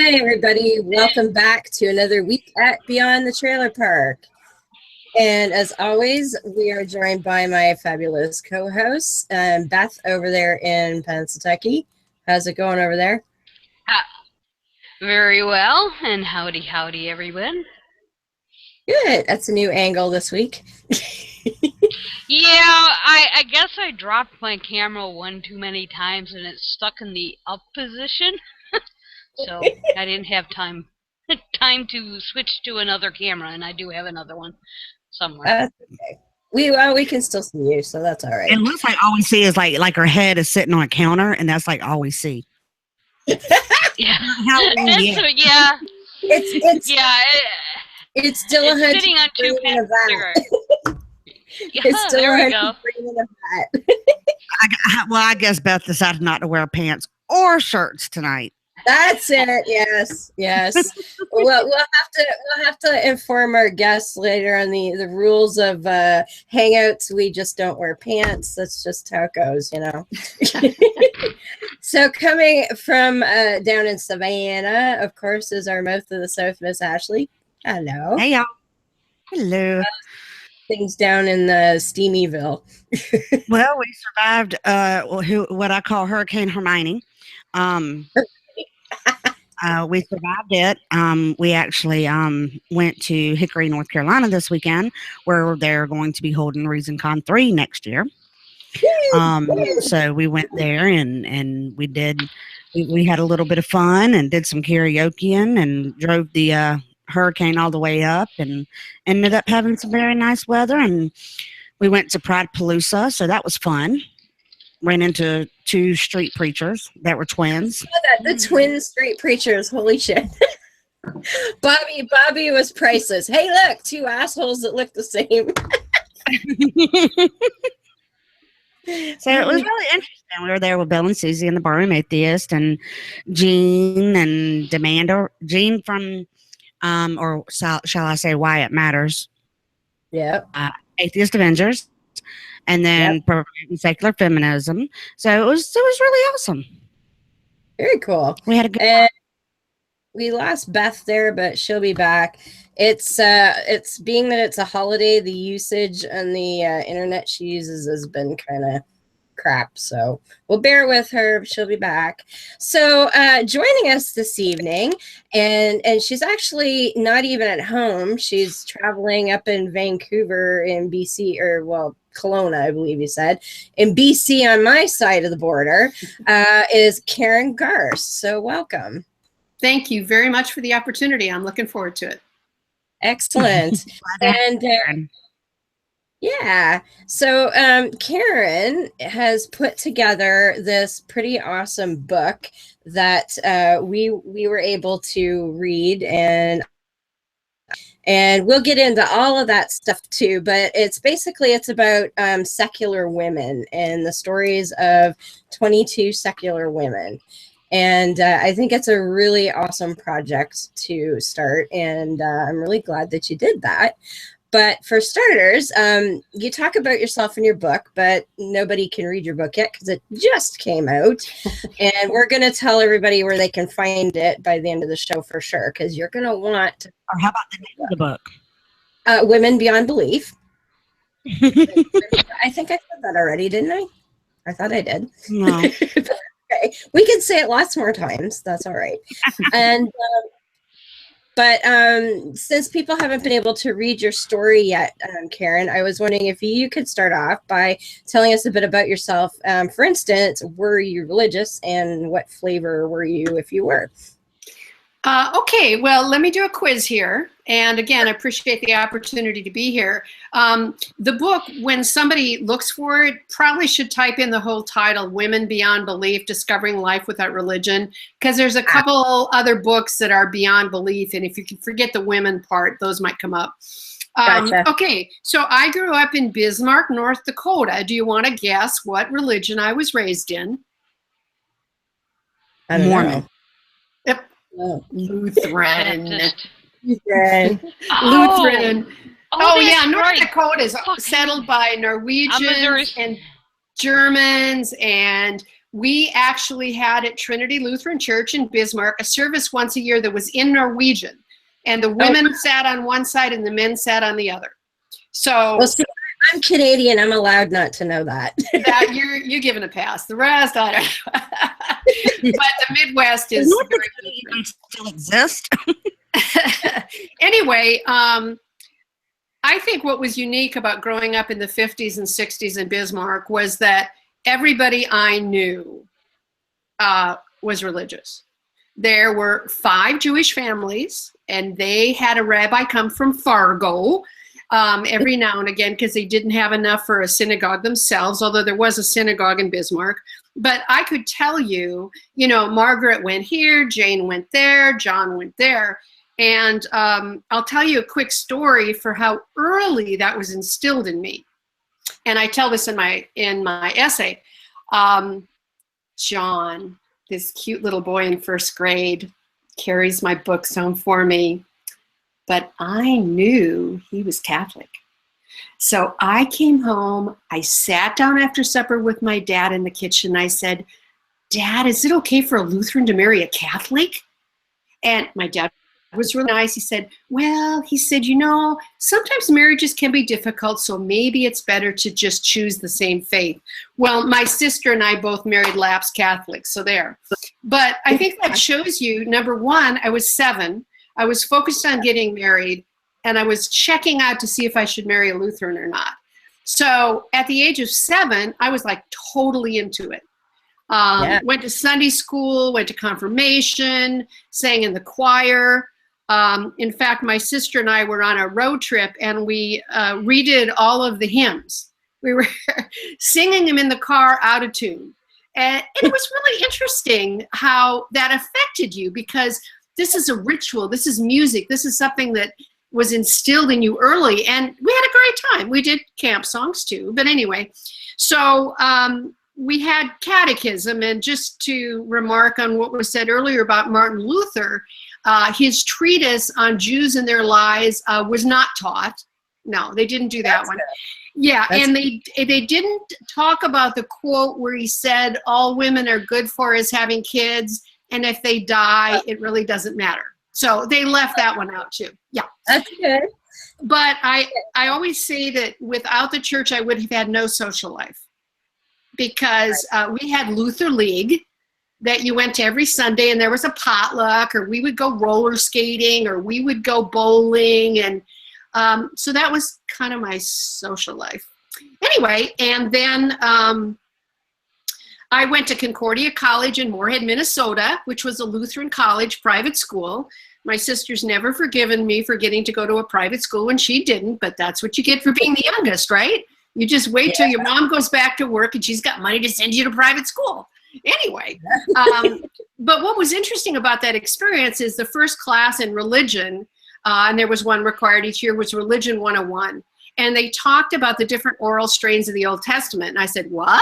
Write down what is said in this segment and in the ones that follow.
Hi, everybody. Welcome back to another week at Beyond the Trailer Park. And as always, we are joined by my fabulous co-hosts, Beth over there in Pennsylvania. How's it going over there? Very well, and howdy, howdy, everyone. Good. That's a new angle this week. Yeah, I guess I dropped my camera one too many times, and it's stuck in the up position. So I didn't have time to switch to another camera, and I do have another one somewhere. That's okay. We can still see you, so that's all right. It looks like all we see is like her head is sitting on a counter, and that's like all we see. Yeah. It's still a hunt sitting on two pants. Yeah, it's still there a we go. I guess Beth decided not to wear pants or shirts tonight. That's it. Yes. We'll have to inform our guests later on the rules of hangouts. We just don't wear pants. That's just how it goes, you know. So coming from down in Savannah, of course, is our mouth of the South, Miss Ashley. Hello. Hey y'all. Hello. Things down in the Steamyville. Well, we survived what I call Hurricane Hermione. We survived it. We actually went to Hickory, North Carolina this weekend, where they're going to be holding ReasonCon 3 next year. So we went there and we had a little bit of fun and did some karaokeing and drove the hurricane all the way up and ended up having some very nice weather. And we went to Pridepalooza, so that was fun. Ran into two street preachers that were twins. The twin street preachers, holy shit. Bobby was priceless. Hey, look, two assholes that look the same. So it was really interesting. We were there with Bill and Susie in the Barroom Atheist and Jean and Demander. Jean from, or shall I say, Why It Matters. Yeah. Atheist Avengers. And then secular feminism. So it was really awesome. Very cool. We had a good time. We lost Beth there, but she'll be back. It's being that it's a holiday, the usage on the internet she uses has been kind of crap. So we'll bear with her. She'll be back. So joining us this evening, and she's actually not even at home. She's traveling up in Vancouver in BC, or well, Kelowna, I believe you said, in BC on my side of the border, is Karen Garst. So welcome. Thank you very much for the opportunity. I'm looking forward to it. Excellent. And so Karen has put together this pretty awesome book that we were able to read, and we'll get into all of that stuff too, but it's about secular women and the stories of 22 secular women. And I think it's a really awesome project to start, and I'm really glad that you did that. But for starters, you talk about yourself in your book, but nobody can read your book yet because it just came out. And we're going to tell everybody where they can find it by the end of the show for sure, because you're going to want to. Or how about the name of the book? Women Beyond Belief. I think I said that already, didn't I? I thought I did. No. Okay. We can say it lots more times. That's all right. And but since people haven't been able to read your story yet, Karen, I was wondering if you could start off by telling us a bit about yourself. For instance, were you religious, and what flavor were you if you were? Okay, well, let me do a quiz here. And again, I appreciate the opportunity to be here. The book, when somebody looks for it, probably should type in the whole title, Women Beyond Belief, Discovering Life Without Religion, because there's a couple other books that are beyond belief. And if you can forget the women part, those might come up. Gotcha. Okay, so I grew up in Bismarck, North Dakota. Do you want to guess what religion I was raised in? I don't know. Yep. Oh. Lutheran. Lutheran. Lutheran. Oh yeah, North right. Dakota is settled by Norwegians and Germans and We actually had at Trinity Lutheran Church in Bismarck a service once a year that was in Norwegian. And the women sat on one side and the men sat on the other. So well, see, I'm Canadian. I'm allowed not to know that. that you're given a pass. The rest, I don't know. But the Midwest is North very Dakota even still exist. Anyway, I think what was unique about growing up in the 50s and 60s in Bismarck was that everybody I knew was religious. There were 5 Jewish families, and they had a rabbi come from Fargo every now and again because they didn't have enough for a synagogue themselves, although there was a synagogue in Bismarck. But I could tell you, you know, Margaret went here, Jane went there, John went there. And I'll tell you a quick story for how early that was instilled in me. And I tell this in my essay. John, this cute little boy in 1st grade, carries my books home for me. But I knew he was Catholic. So I came home, I sat down after supper with my dad in the kitchen. I said, Dad, is it okay for a Lutheran to marry a Catholic? And my dad was really nice. He said, well, he said, you know, sometimes marriages can be difficult, so maybe it's better to just choose the same faith. Well, my sister and I both married lapsed Catholics, so there. But I think that shows you, number one, I was 7. I was focused on getting married, and I was checking out to see if I should marry a Lutheran or not. So at the age of 7, I was like totally into it. Went to Sunday school, went to confirmation, sang in the choir. In fact, my sister and I were on a road trip, and we redid all of the hymns. We were singing them in the car out of tune. And it was really interesting how that affected you, because this is a ritual, this is music, this is something that was instilled in you early, and we had a great time. We did camp songs too, but anyway. So we had catechism, and just to remark on what was said earlier about Martin Luther, his treatise on Jews and their lies was not taught. No, they didn't do that one. Good. Yeah, and they didn't talk about the quote where he said all women are good for is having kids, and if they die, it really doesn't matter. So they left that one out too. Yeah, that's good. But I always say that without the church, I would have had no social life, because we had Luther League that you went to every Sunday, and there was a potluck, or we would go roller skating, or we would go bowling, and so that was kind of my social life. Anyway, and then I went to Concordia College in Moorhead, Minnesota, which was a Lutheran college private school. My sister's never forgiven me for getting to go to a private school when she didn't, but that's what you get for being the youngest, right? You just wait till your mom goes back to work and she's got money to send you to private school. Anyway, but what was interesting about that experience is the first class in religion, and there was one required each year, was Religion 101. And they talked about the different oral strains of the Old Testament. And I said, what?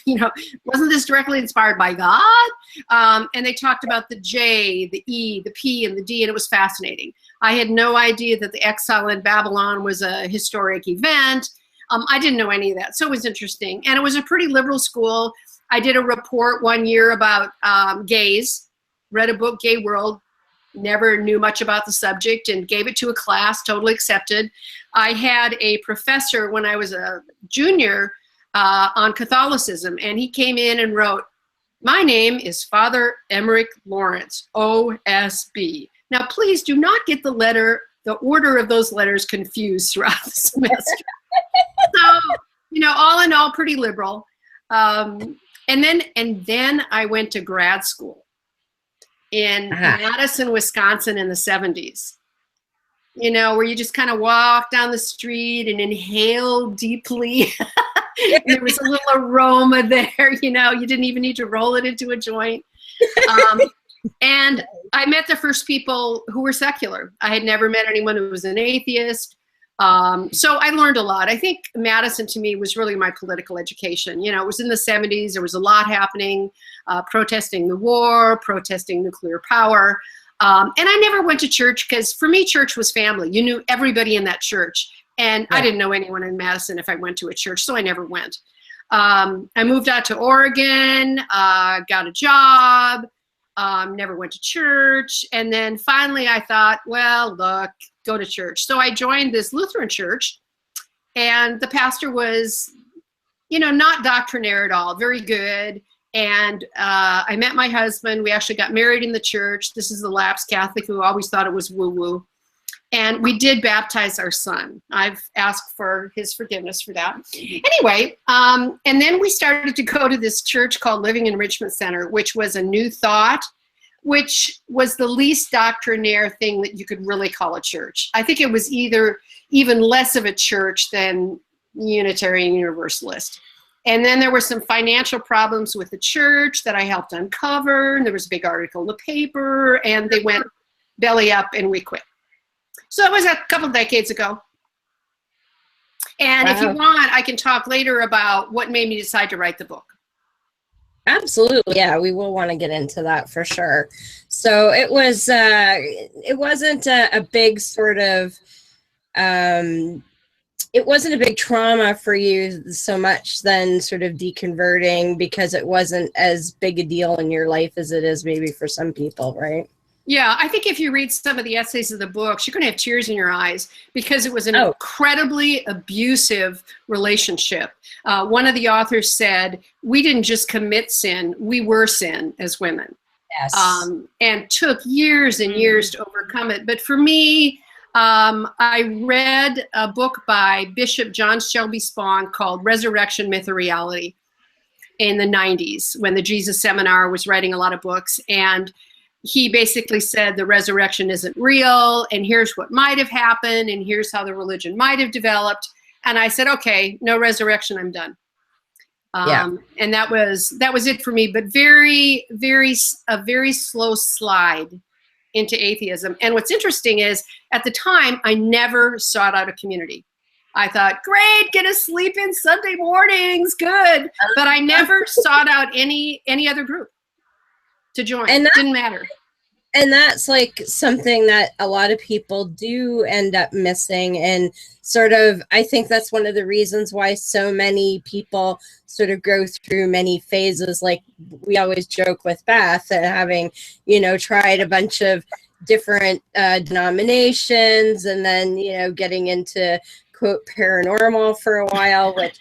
You know, wasn't this directly inspired by God? And they talked about the J, the E, the P, and the D, and it was fascinating. I had no idea that the exile in Babylon was a historic event. I didn't know any of that, so it was interesting. And it was a pretty liberal school. I did a report one year about gays, read a book, Gay World, never knew much about the subject, and gave it to a class, totally accepted. I had a professor when I was a junior on Catholicism, and he came in and wrote, my name is Father Emmerich Lawrence, OSB. Now, please do not get the order of those letters confused throughout the semester. So, you know, all in all, pretty liberal. And then I went to grad school in Madison, Wisconsin in the 70s. You know, where you just kind of walk down the street and inhale deeply. There was a little aroma there, you know, you didn't even need to roll it into a joint. And I met the first people who were secular. I had never met anyone who was an atheist. So I learned a lot. I think Madison to me was really my political education. You know, it was in the 70s. There was a lot happening, protesting the war, protesting nuclear power. And I never went to church because for me, church was family. You knew everybody in that church. And I didn't know anyone in Madison if I went to a church, so I never went. I moved out to Oregon, got a job, never went to church. And then finally I thought, well, look, go to church. So I joined this Lutheran church, and the pastor was, you know, not doctrinaire at all, very good. And I met my husband. We actually got married in the church. This is the lapsed Catholic who always thought it was woo-woo. And we did baptize our son. I've asked for his forgiveness for that. Anyway, and then we started to go to this church called Living Enrichment Center, which was a new thought, which was the least doctrinaire thing that you could really call a church. I think it was either even less of a church than Unitarian Universalist. And then there were some financial problems with the church that I helped uncover. And there was a big article in the paper, and they went belly up, and we quit. So it was a couple of decades ago. And if you want, I can talk later about what made me decide to write the book. Absolutely. Yeah, we will want to get into that for sure. So it was, it wasn't a big sort of, it wasn't a big trauma for you so much then sort of deconverting, because it wasn't as big a deal in your life as it is maybe for some people, right? Yeah, I think if you read some of the essays of the books, you're going to have tears in your eyes, because it was an incredibly abusive relationship. One of the authors said, we didn't just commit sin, we were sin as women. Yes. And took years and years to overcome it. But for me, I read a book by Bishop John Shelby Spong called Resurrection, Myth, or Reality in the 90s, when the Jesus Seminar was writing a lot of books. And he basically said the resurrection isn't real, and here's what might have happened, and here's how the religion might have developed. And I said, okay, no resurrection, I'm done. And that was it for me, but a very slow slide into atheism. And what's interesting is, at the time, I never sought out a community. I thought, great, get to sleep in Sunday mornings, good. But I never sought out any other group to join. And that didn't matter. And that's like something that a lot of people do end up missing. And sort of, I think that's one of the reasons why so many people sort of go through many phases. Like we always joke with Beth, and having, you know, tried a bunch of different denominations, and then, you know, getting into quote paranormal for a while, which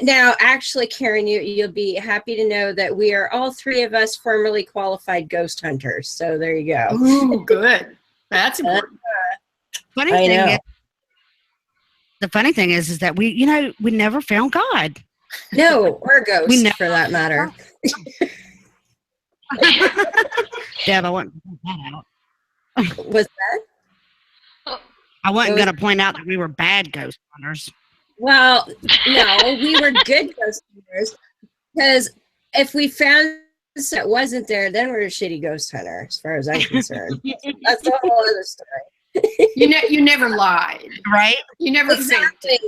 now actually, Karen, you'll be happy to know that we are all three of us formerly qualified ghost hunters. So there you go. Ooh, good. That's important. The funny thing is that we never found God. No, or ghosts for that matter. Deb, I want to point that out. Was that? I wasn't going to point out that we were bad ghost hunters. Well, no, we were good ghost hunters, because if we found that wasn't there, then we're a shitty ghost hunter, as far as I'm concerned. That's a whole other story. You never lied, right? You never exactly.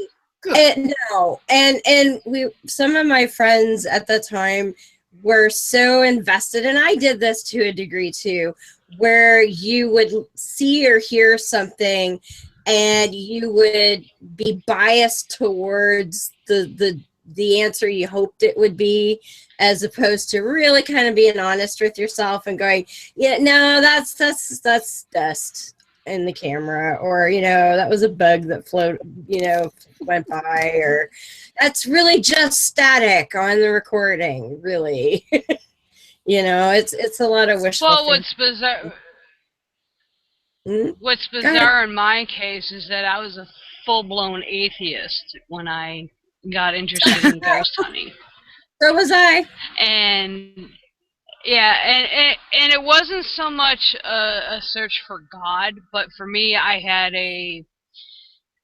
No, and some of my friends at the time were so invested, and I did this to a degree too, where you would see or hear something, and you would be biased towards the answer you hoped it would be, as opposed to really kind of being honest with yourself and going, yeah, no, that's dust in the camera, or, you know, that was a bug that went by, or that's really just static on the recording, really. You know, it's a lot of wishful thinking. What's bizarre? What's bizarre in my case is that I was a full-blown atheist when I got interested in ghost hunting. So was I. And yeah, and it wasn't so much a search for God, but for me, I had a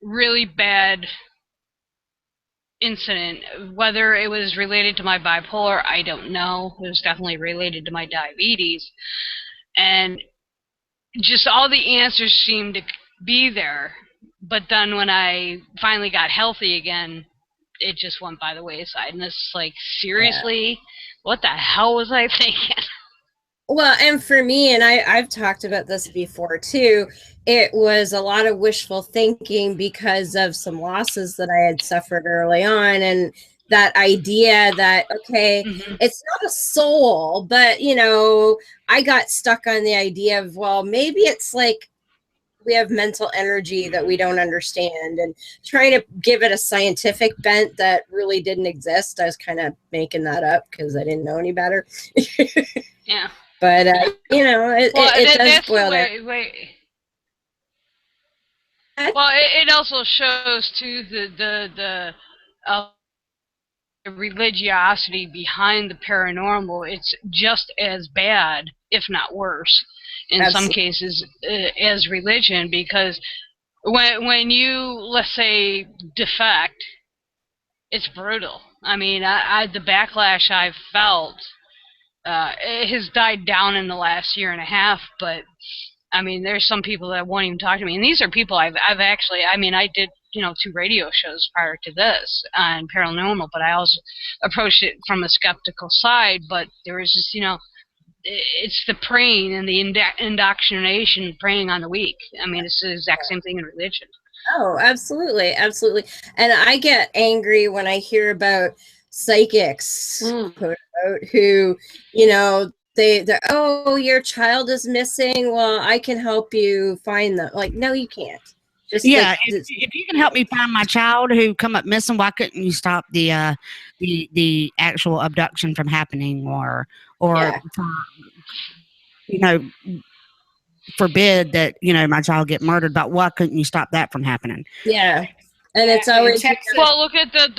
really bad incident. Whether it was related to my bipolar, I don't know. It was definitely related to my diabetes. And just all the answers seemed to be there. But then when I finally got healthy again, it just went by the wayside. And it's like, seriously? What the hell was I thinking? Well, and for me, and I've talked about this before too, it was a lot of wishful thinking because of some losses that I had suffered early on. And that idea that, okay, it's not a soul, but, you know, I got stuck on the idea of, well, maybe it's like we have mental energy that we don't understand, and trying to give it a scientific bent that really didn't exist. I was kind of making that up because I didn't know any better. Yeah. But, you know, it does boil down. Well, it also shows too the religiosity behind the paranormal. It's just as bad, if not worse, in some cases, as religion. Because when you, let's say, defect, it's brutal. I mean, the backlash I've felt it has died down in the last year and a half, but I mean, there's some people that won't even talk to me, and these are people I've actually. I mean, I did 2 radio shows prior to this on paranormal, but I also approached it from a skeptical side. But there was just it's the preying and the indoctrination preying on the weak. I mean, it's the exact same thing in religion. Oh, absolutely, absolutely. And I get angry when I hear about psychics, quote unquote, who, they're, oh, your child is missing. Well, I can help you find them. Like, no, you can't. Just if you can help me find my child who come up missing, why couldn't you stop the actual abduction from happening, or forbid that my child get murdered? But why couldn't you stop that from happening? Yeah, and it's always well. Look at the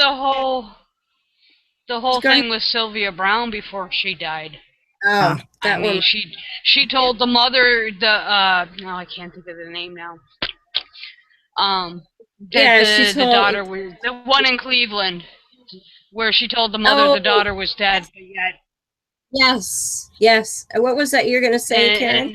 whole thing with Sylvia Brown before she died. Oh, I mean, she told the mother I can't think of the name now. The daughter was the one in Cleveland, where she told the mother the daughter was dead, but yet. Yes. What was that you're going to say, Karen?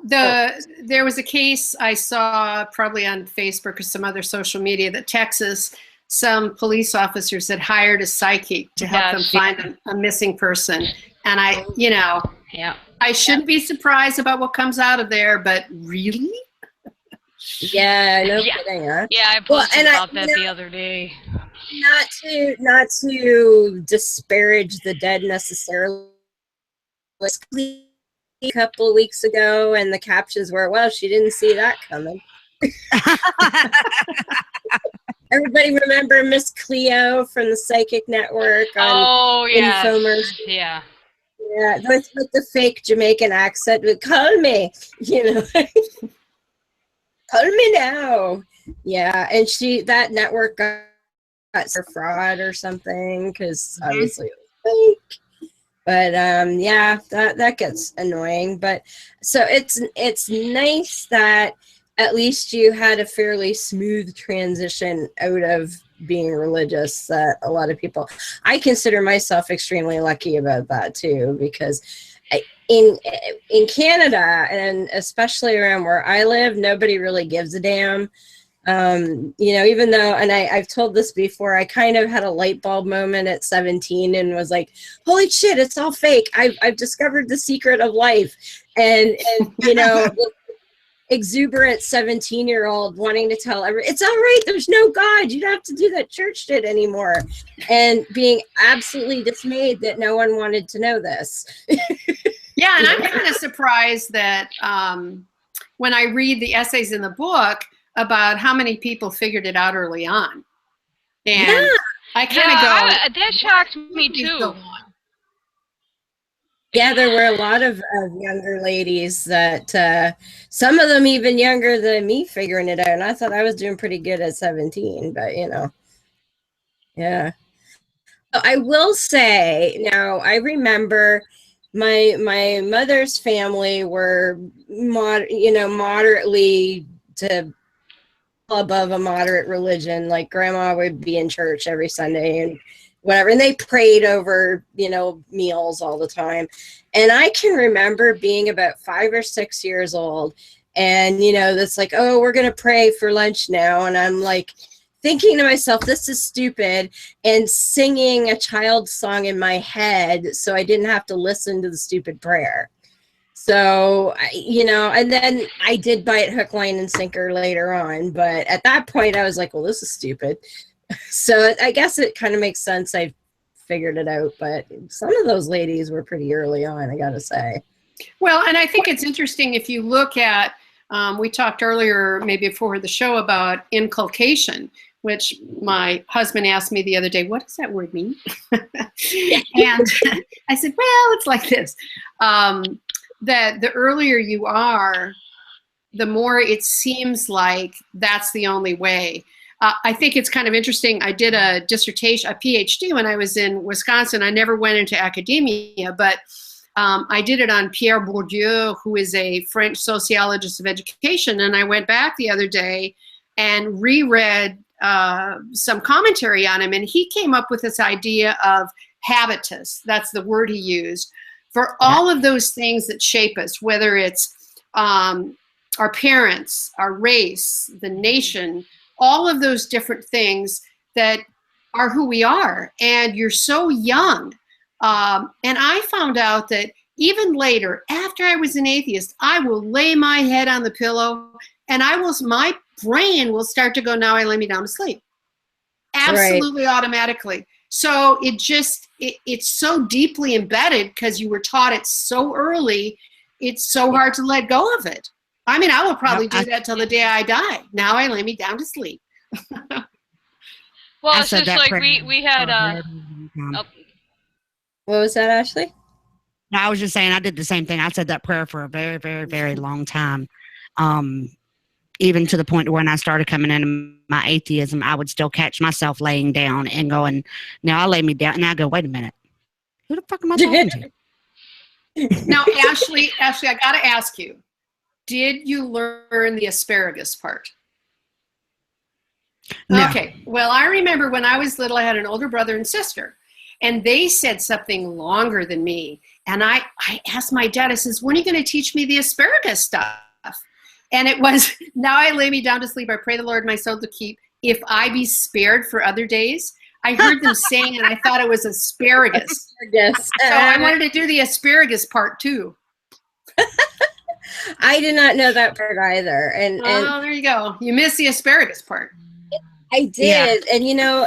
There was a case I saw probably on Facebook or some other social media that Texas, some police officers had hired a psychic to help them find a missing person. And I shouldn't be surprised about what comes out of there, but really? Yeah, no kidding, huh? Yeah, I posted about that the other day. Not to disparage the dead necessarily. A couple of weeks ago, and the captions were, "Well, she didn't see that coming." Everybody remember Miss Cleo from the Psychic Network on Infomercial? Yeah, with the fake Jamaican accent. Call me, call me now. Yeah, and that network got for fraud or something, because obviously it was fake. But that gets annoying. But so it's nice that at least you had a fairly smooth transition out of being religious. That a lot of people, I consider myself extremely lucky about that too, because in Canada, and especially around where I live, nobody really gives a damn. Even though, and I've told this before, I kind of had a light bulb moment at 17 and was like, holy shit, it's all fake. I've discovered the secret of life. And exuberant 17-year-old wanting to tell everyone, it's all right, there's no God, you don't have to do that church did anymore. And being absolutely dismayed that no one wanted to know this. Yeah, and I'm kind of surprised that when I read the essays in the book, about how many people figured it out early on. And I kind of go... that shocked me too. Yeah, there were a lot of younger ladies that, some of them even younger than me figuring it out. And I thought I was doing pretty good at 17, but yeah. I will say, now I remember my mother's family were, moderately to above a moderate religion. Like grandma would be in church every Sunday and whatever, and they prayed over meals all the time. And I can remember being about 5 or 6 years old, and that's like, oh, we're gonna pray for lunch now, and I'm like thinking to myself, this is stupid, and singing a child's song in my head so I didn't have to listen to the stupid prayer. So, and then I did buy it hook, line, and sinker later on. But at that point, I was like, well, this is stupid. So I guess it kind of makes sense. I figured it out, but some of those ladies were pretty early on, I gotta say. Well, and I think it's interesting if you look at, we talked earlier, maybe before the show, about inculcation, which my husband asked me the other day, what does that word mean? And I said, well, it's like this, that the earlier you are, the more it seems like that's the only way. I think it's kind of interesting. I did a dissertation, a PhD, when I was in Wisconsin. I never went into academia, but I did it on Pierre Bourdieu, who is a French sociologist of education. And I went back the other day and reread some commentary on him. And he came up with this idea of habitus. That's the word he used for all of those things that shape us, whether it's our parents, our race, the nation, all of those different things that are who we are. And you're so young. And I found out that even later, after I was an atheist, I will lay my head on the pillow and my brain will start to go, now I lay me down to sleep. Absolutely automatically. So it's so deeply embedded because you were taught it so early. It's so hard to let go of it. I mean, I will probably do that till the day I die. Now I lay me down to sleep. Well, it's just like we had What was that, Ashley? No, I was just saying I did the same thing. I said that prayer for a very, very, very long time. Even to the point where when I started coming into my atheism, I would still catch myself laying down and going, now I lay me down. And I go, wait a minute. Who the fuck am I talking to? Now, Ashley, I got to ask you, did you learn the asparagus part? No. Okay. Well, I remember when I was little, I had an older brother and sister, and they said something longer than me. And I asked my dad, I says, when are you going to teach me the asparagus stuff? And it was, now I lay me down to sleep. I pray the Lord my soul to keep, if I be spared for other days. I heard them saying, and I thought it was asparagus. Yes. So I wanted to do the asparagus part too. I did not know that part either. And there you go. You missed the asparagus part. I did. Yeah. And you know,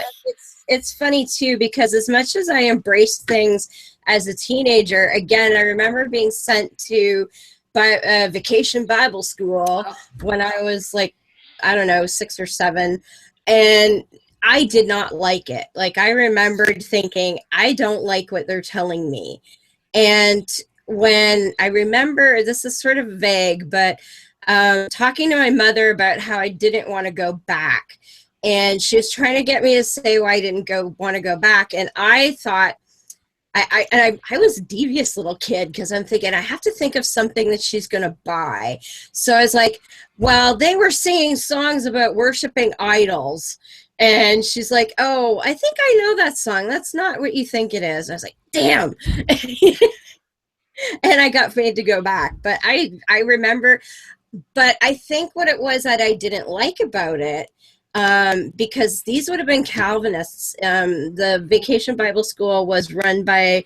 it's funny too, because as much as I embraced things as a teenager, again, I remember being sent to vacation Bible school when I was like, I don't know, 6 or 7. And I did not like it. Like, I remembered thinking, I don't like what they're telling me. And when I remember, this is sort of vague, but talking to my mother about how I didn't want to go back. And she was trying to get me to say why I didn't want to go back. And I thought, I was a devious little kid, because I'm thinking, I have to think of something that she's going to buy. So I was like, well, they were singing songs about worshiping idols. And she's like, oh, I think I know that song. That's not what you think it is. I was like, damn. And I got made to go back. But I remember, but I think what it was that I didn't like about it, because these would have been Calvinists. The Vacation Bible School was run by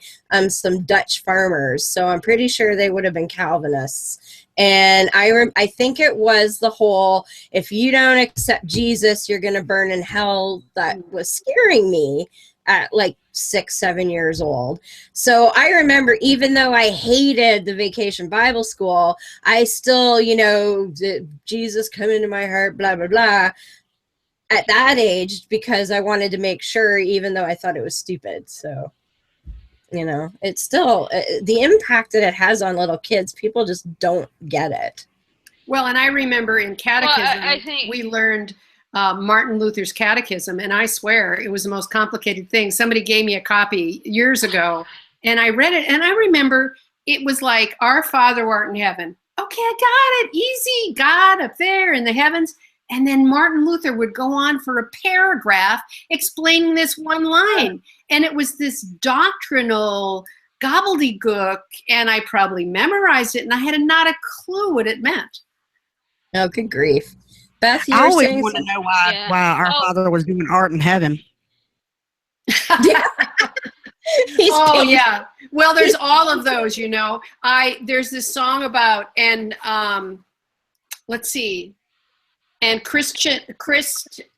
some Dutch farmers, so I'm pretty sure they would have been Calvinists. And I think it was the whole, if you don't accept Jesus, you're going to burn in hell, that was scaring me at like 6, 7 years old. So I remember, even though I hated the Vacation Bible School, I still, Jesus come into my heart, blah, blah, blah, at that age, because I wanted to make sure, even though I thought it was stupid. So, it's still the impact that it has on little kids. People just don't get it. Well, and I remember in catechism, I think we learned Martin Luther's catechism, and I swear it was the most complicated thing. Somebody gave me a copy years ago, and I read it, and I remember it was like, Our Father who art in heaven. Okay, I got it. Easy. God up there in the heavens. And then Martin Luther would go on for a paragraph explaining this one line. And it was this doctrinal gobbledygook, and I probably memorized it, and I had not a clue what it meant. Oh, good grief. Beth, I always want to know why our Father was doing art in heaven. Oh, yeah. Well, there's all of those, There's this song about, and let's see, and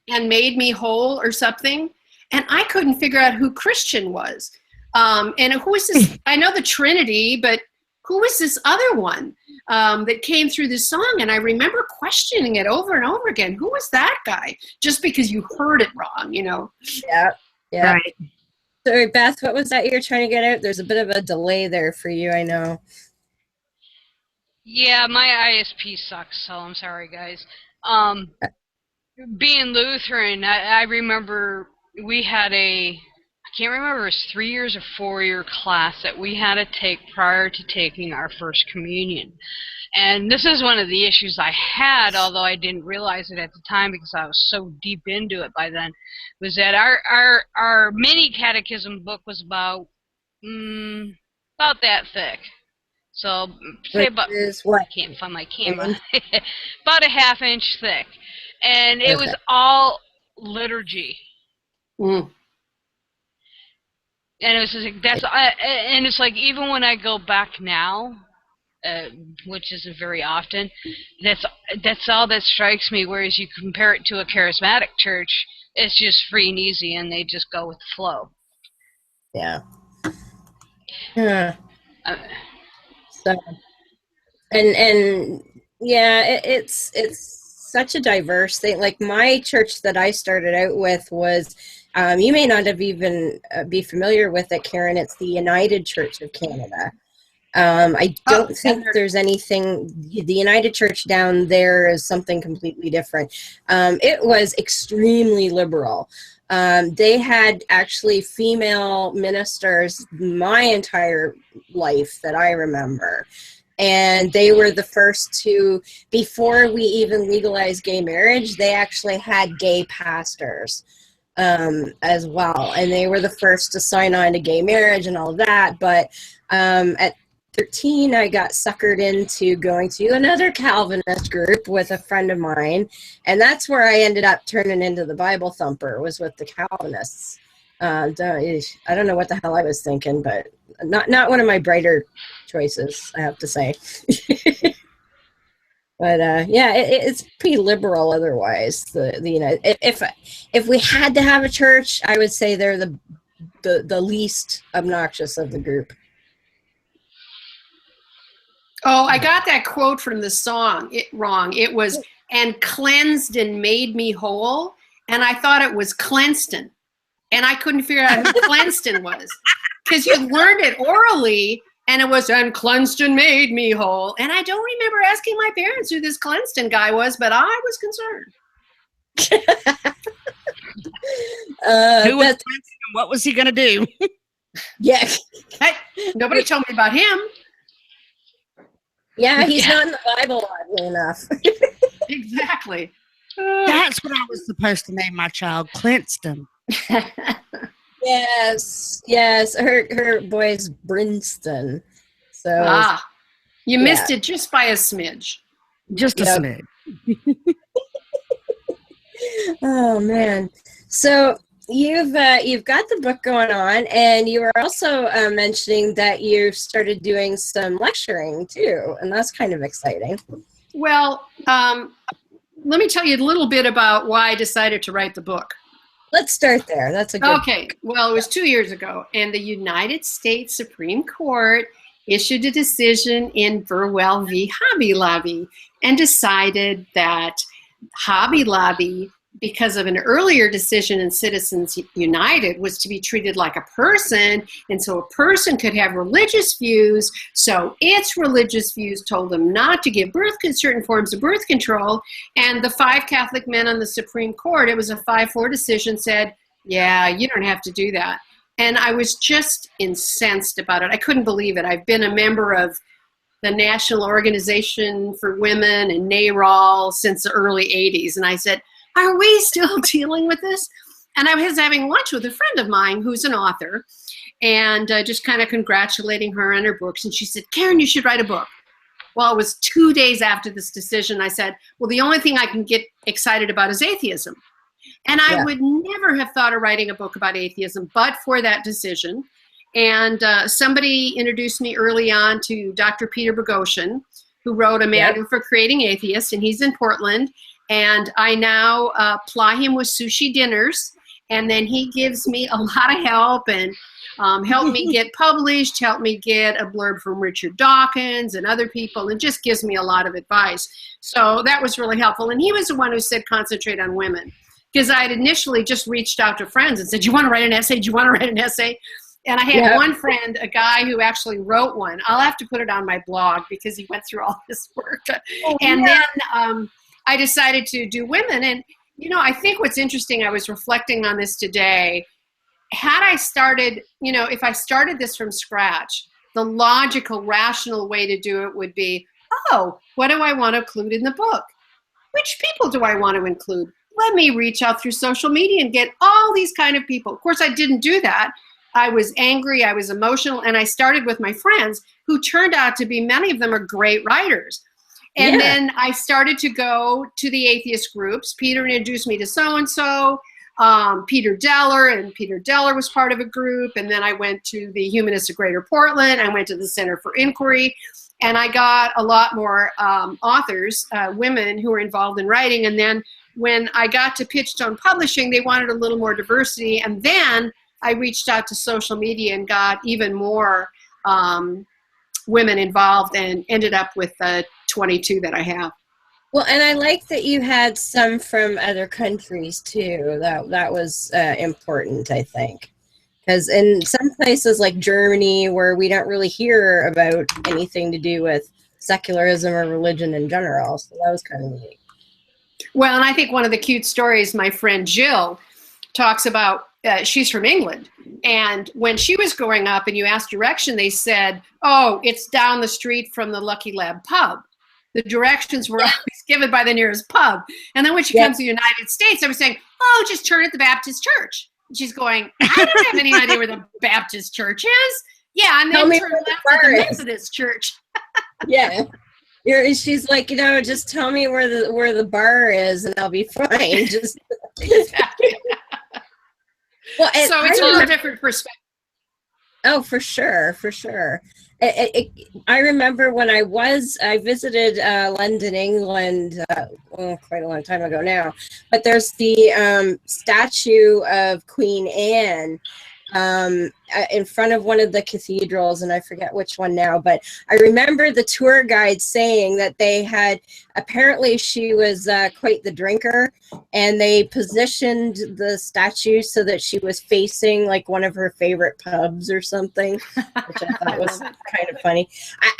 and made me whole or something. And I couldn't figure out who Christian was. And who is this? I know the Trinity, but who was this other one that came through this song? And I remember questioning it over and over again. Who was that guy? Just because you heard it wrong, you know? Yeah. Yeah. Right. So Beth, what was that you're trying to get out? There's a bit of a delay there for you, I know. Yeah, my ISP sucks, so I'm sorry, guys. Being Lutheran, I remember we had I can't remember, it was 3 years or 4 year class that we had to take prior to taking our first communion. And this is one of the issues I had, although I didn't realize it at the time because I was so deep into it by then, was that our mini catechism book was about that thick. So say about, I can't find my camera, about a ½ inch thick. And it was all liturgy. Mm. And it was just like, and it's like, even when I go back now, which isn't very often, that's all that strikes me. Whereas you compare it to a charismatic church, it's just free and easy, and they just go with the flow. Yeah. Yeah. So, and yeah, it's such a diverse thing. Like my church that I started out with was, you may not have even be familiar with it, Karen. It's the United Church of Canada. I don't think there's anything, the United Church down there is something completely different. It was extremely liberal. They had actually female ministers my entire life that I remember. And they were the first to, before we even legalized gay marriage, they actually had gay pastors as well. And they were the first to sign on to gay marriage and all of that. But at 13, I got suckered into going to another Calvinist group with a friend of mine. And that's where I ended up turning into the Bible thumper, was with the Calvinists. I don't know what the hell I was thinking, but not one of my brighter choices, I have to say. But yeah, it's pretty liberal otherwise. If we had to have a church, I would say they're the least obnoxious of the group. Oh, I got that quote from the song wrong. It was, and cleansed and made me whole. And I thought it was Clenston. And I couldn't figure out who Clenston was. Because you learned it orally, and it was, and Clenston made me whole. And I don't remember asking my parents who this Clenston guy was, but I was concerned. Who was Clenston? What was he going to do? Yeah. Nobody told me about him. Yeah, he's not in the Bible, oddly enough. Exactly. That's what I was supposed to name my child, Clenston. Yes. Her boy's Brinston. So you missed it just by a smidge. Just a smidge. Oh man. So you've got the book going on, and you were also mentioning that you started doing some lecturing too, and that's kind of exciting. Well, let me tell you a little bit about why I decided to write the book. Let's start there. That's a good. Okay. Well, it was 2 years ago, and the United States Supreme Court issued a decision in Burwell v. Hobby Lobby and decided that Hobby Lobby, because of an earlier decision in Citizens United, was to be treated like a person, and so a person could have religious views. So its religious views told them not to give certain forms of birth control, and the 5 Catholic men on the Supreme Court, it was a 5-4 decision, said, yeah, you don't have to do that. And I was just incensed about it. I couldn't believe it. I've been a member of the National Organization for Women and NARAL since the early 80s, and I said, are we still dealing with this? And I was having lunch with a friend of mine who's an author, and just kind of congratulating her on her books. And she said, Karen, you should write a book. Well, it was 2 days after this decision. I said, well, the only thing I can get excited about is atheism. And I would never have thought of writing a book about atheism, but for that decision. And somebody introduced me early on to Dr. Peter Boghossian, who wrote a manual for creating atheists, and he's in Portland. And I now ply him with sushi dinners. And then he gives me a lot of help and help me get published, help me get a blurb from Richard Dawkins and other people, and just gives me a lot of advice. So that was really helpful. And he was the one who said concentrate on women. Because I had initially just reached out to friends and said, do you want to write an essay? Do you want to write an essay? And I had one friend, a guy who actually wrote one. I'll have to put it on my blog because he went through all this work. And then I decided to do women. And, you know, I think what's interesting, I was reflecting on this today. Had I started, you know, if I started this from scratch, the logical, rational way to do it would be, oh, what do I want to include in the book? Which people do I want to include? Let me reach out through social media and get all these kind of people. Of course, I didn't do that. I was angry, I was emotional, and I started with my friends who turned out to be, many of them are great writers. And then I started to go to the atheist groups. Peter introduced me to so-and-so, Peter Deller, and Peter Deller was part of a group. And then I went to the Humanists of Greater Portland. I went to the Center for Inquiry. And I got a lot more authors, women who were involved in writing. And then when I got to Pitchstone Publishing, they wanted a little more diversity. And then I reached out to social media and got even more women involved and ended up with 22 that I have. Well, and I like that you had some from other countries too. That was important, I think. Because in some places like Germany, where we don't really hear about anything to do with secularism or religion in general, so that was kind of neat. Well, and I think one of the cute stories my friend Jill talks about, she's from England, and when she was growing up and you asked direction, they said, oh, it's down the street from the Lucky Lab pub. The directions were always given by the nearest pub. And then when she comes to the United States, I was saying, oh, just turn at the Baptist church. And she's going, I don't have any idea where the Baptist church is. Yeah, and then turn left at the Methodist church. She's like, you know, just tell me where the bar is and I'll be fine. Just exactly. Well, so it's a different perspective. Oh, for sure. I remember when I visited London, England, quite a long time ago now, but there's the statue of Queen Anne in front of one of the cathedrals, and I forget which one now, but I remember the tour guide saying that they had, apparently she was quite the drinker, and they positioned the statue so that she was facing like one of her favorite pubs or something, which I thought was kind of funny.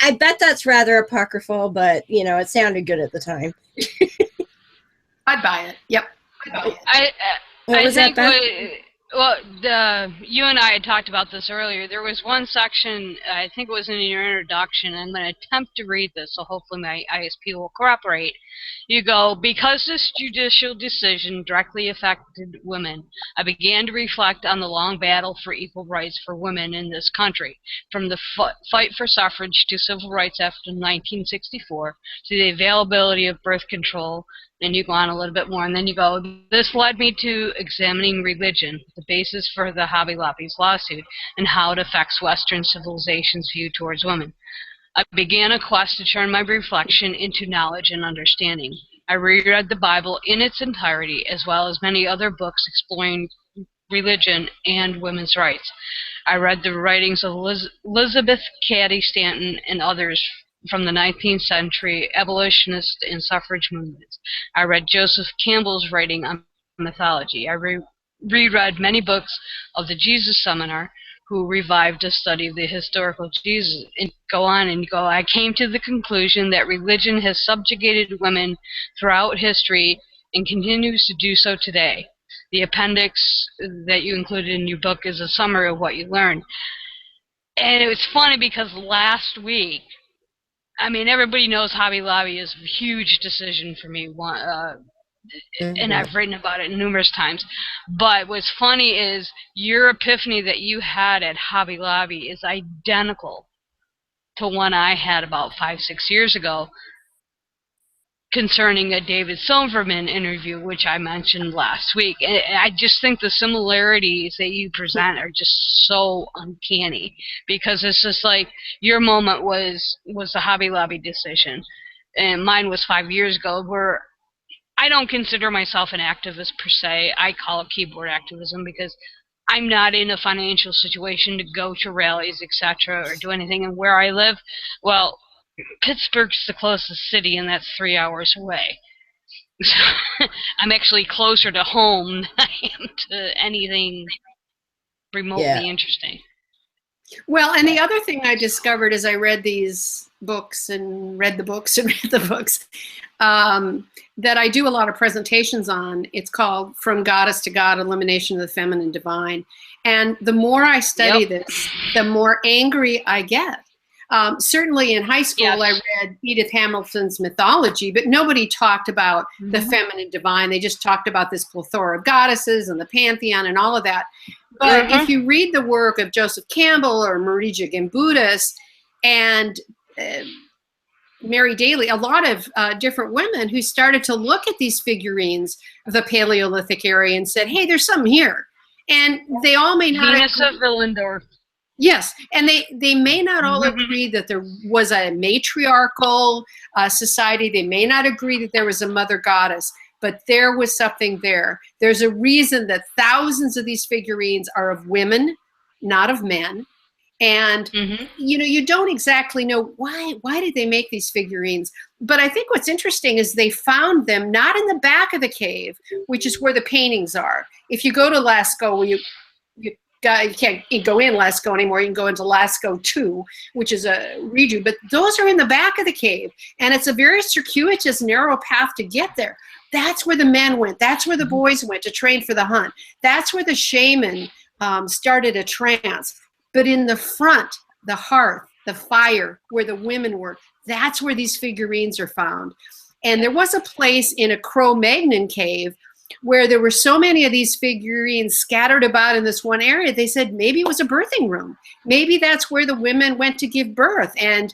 I bet that's rather apocryphal, but you know, it sounded good at the time. I'd buy it. Yep. I'd buy it. I think you and I had talked about this earlier. There was one section, I think it was in your introduction, and I'm going to attempt to read this, so hopefully my ISP will cooperate. You go, because this judicial decision directly affected women, I began to reflect on the long battle for equal rights for women in this country, from the fight for suffrage to civil rights after 1964, to the availability of birth control. Then you go on a little bit more, and then you go, this led me to examining religion, the basis for the Hobby Lobby's lawsuit, and how it affects Western civilization's view towards women. I began a quest to turn my reflection into knowledge and understanding. I reread the Bible in its entirety, as well as many other books exploring religion and women's rights. I read the writings of Elizabeth Cady Stanton and others from the 19th century abolitionist and suffrage movements. I read Joseph Campbell's writing on mythology. I reread many books of the Jesus Seminar, who revived a study of the historical Jesus, and go on and go. I came to the conclusion that religion has subjugated women throughout history and continues to do so today. The appendix that you included in your book is a summary of what you learned. And it was funny because last week, I mean, everybody knows Hobby Lobby is a huge decision for me, and I've written about it numerous times. But what's funny is your epiphany that you had at Hobby Lobby is identical to one I had about 5-6 years ago concerning a David Silverman interview, which I mentioned last week. And I just think the similarities that you present are just so uncanny, because it's just like your moment was the Hobby Lobby decision, and mine was 5 years ago, where I don't consider myself an activist per se. I call it keyboard activism because I'm not in a financial situation to go to rallies, etc., or do anything. And where I live, well, Pittsburgh's the closest city, and that's 3 hours away. So I'm actually closer to home than I am to anything remotely interesting. Well, and the other thing I discovered as I read these books and read the books and read the books, that I do a lot of presentations on. It's called From Goddess to God, Elimination of the Feminine Divine. And the more I study this, the more angry I get. Certainly in high school, I read Edith Hamilton's mythology, but nobody talked about the feminine divine. They just talked about this plethora of goddesses and the pantheon and all of that. But if you read the work of Joseph Campbell or Marija Gimbutas and Mary Daly, a lot of different women who started to look at these figurines of the Paleolithic area and said, hey, there's something here. And they all may not Venus of Willendorf. Yes, and they may not all agree that there was a matriarchal society. They may not agree that there was a mother goddess, but there was something there. There's a reason that thousands of these figurines are of women, not of men. And, you know, you don't exactly know why did they make these figurines? But I think what's interesting is they found them not in the back of the cave, which is where the paintings are. If you go to Lascaux, you can't go in Lascaux anymore. You can go into Lascaux 2, which is a redo. But those are in the back of the cave. And it's a very circuitous, narrow path to get there. That's where the men went. That's where the boys went to train for the hunt. That's where the shaman started a trance. But in the front, the hearth, the fire, where the women were, that's where these figurines are found. And there was a place in a Cro-Magnon cave where there were so many of these figurines scattered about in this one area. They said maybe it was a birthing room. Maybe that's where the women went to give birth. And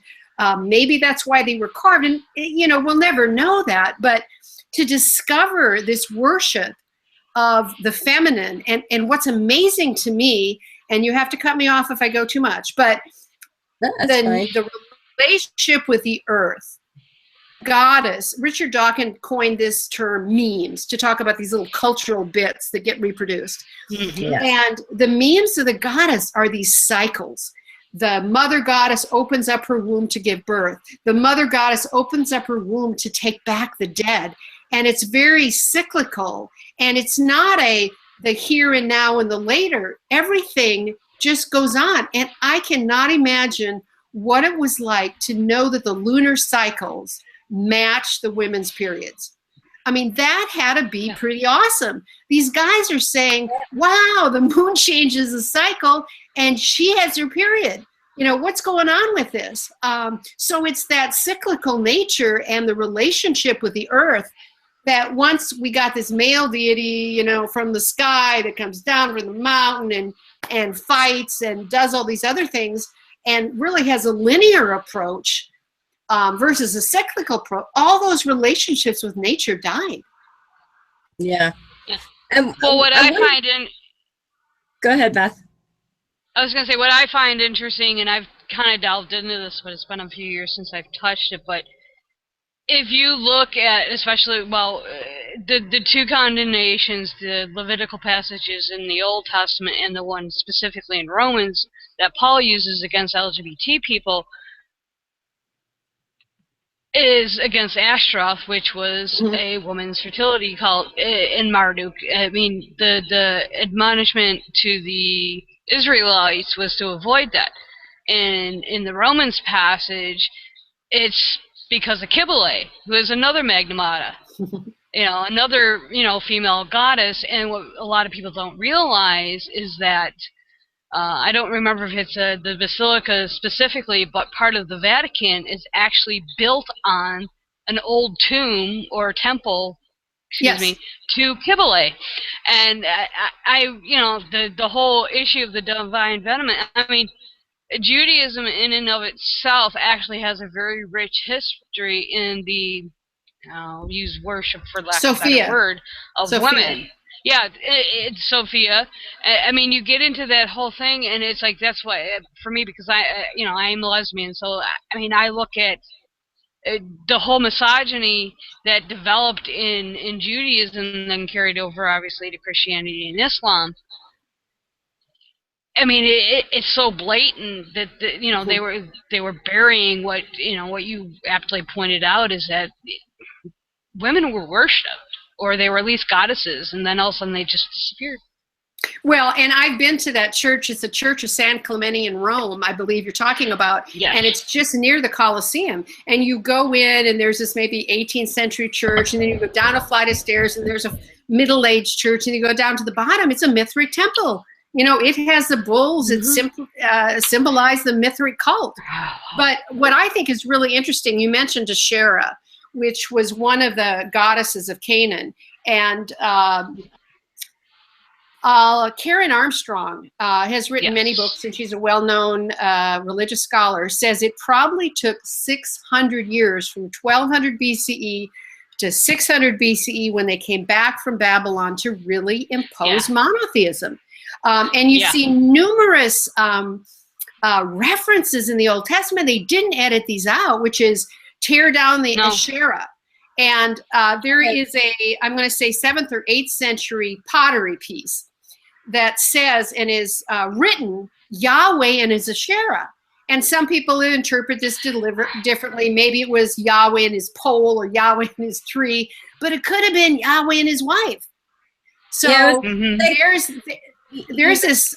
maybe that's why they were carved. And, you know, we'll never know that. But to discover this worship of the feminine, and what's amazing to me, and you have to cut me off if I go too much, but the relationship with the earth, goddess, Richard Dawkins coined this term memes to talk about these little cultural bits that get reproduced. And the memes of the goddess are these cycles. The mother goddess opens up her womb to give birth. The mother goddess opens up her womb to take back the dead. And it's very cyclical. And it's not the here and now and the later. Everything just goes on. And I cannot imagine what it was like to know that the lunar cycles match the women's periods. I mean, that had to be pretty awesome. These guys are saying, wow, the moon changes the cycle and she has her period. You know, what's going on with this? So it's that cyclical nature and the relationship with the earth that once we got this male deity, you know, from the sky that comes down from the mountain and fights and does all these other things and really has a linear approach versus a cyclical approach, all those relationships with nature died. Yeah. And, well, what I find in... Go ahead, Beth. I was going to say, what I find interesting, and I've kind of delved into this, but it's been a few years since I've touched it, but if you look at, especially, well, the two condemnations, the Levitical passages in the Old Testament and the one specifically in Romans that Paul uses against LGBT people, is against Ashtaroth, which was a woman's fertility cult in Marduk. I mean, the admonishment to the Israelites was to avoid that. And in the Romans passage, it's because of Kybele, who is another Magnemata, you know, another, you know, female goddess. And what a lot of people don't realize is that I don't remember if it's the Basilica specifically, but part of the Vatican is actually built on an old tomb or temple, excuse me, to Kybele. And I you know, the whole issue of the divine venom, I mean, Judaism in and of itself actually has a very rich history in the, I'll use worship for lack of a better word, of women. Yeah, it's Sophia. I mean, you get into that whole thing, and it's like, that's why, for me, because you know, I'm a lesbian, so, I mean, I look at the whole misogyny that developed in Judaism and then carried over, obviously, to Christianity and Islam. I mean, it's so blatant that they were burying what you aptly pointed out, is that women were worshipped, or they were at least goddesses, and then all of a sudden they just disappeared. Well, and I've been to that church. It's a church of San Clemente in Rome, I believe you're talking about. Yes. And it's just near the Colosseum. And you go in, and there's this maybe 18th century church, and then you go down a flight of stairs, and there's a middle-aged church, and you go down to the bottom. It's a Mithric temple. You know, it has the bulls. It symbolized the Mithric cult. But what I think is really interesting, you mentioned Asherah, which was one of the goddesses of Canaan. And Karen Armstrong has written many books, and she's a well-known religious scholar, says it probably took 600 years from 1200 BCE to 600 BCE when they came back from Babylon to really impose monotheism. And you see numerous references in the Old Testament. They didn't edit these out, which is tear down the Asherah. And there is I'm going to say 7th or 8th century pottery piece that says and is written Yahweh and his Asherah. And some people interpret this differently. Maybe it was Yahweh and his pole, or Yahweh and his tree, but it could have been Yahweh and his wife. So there's this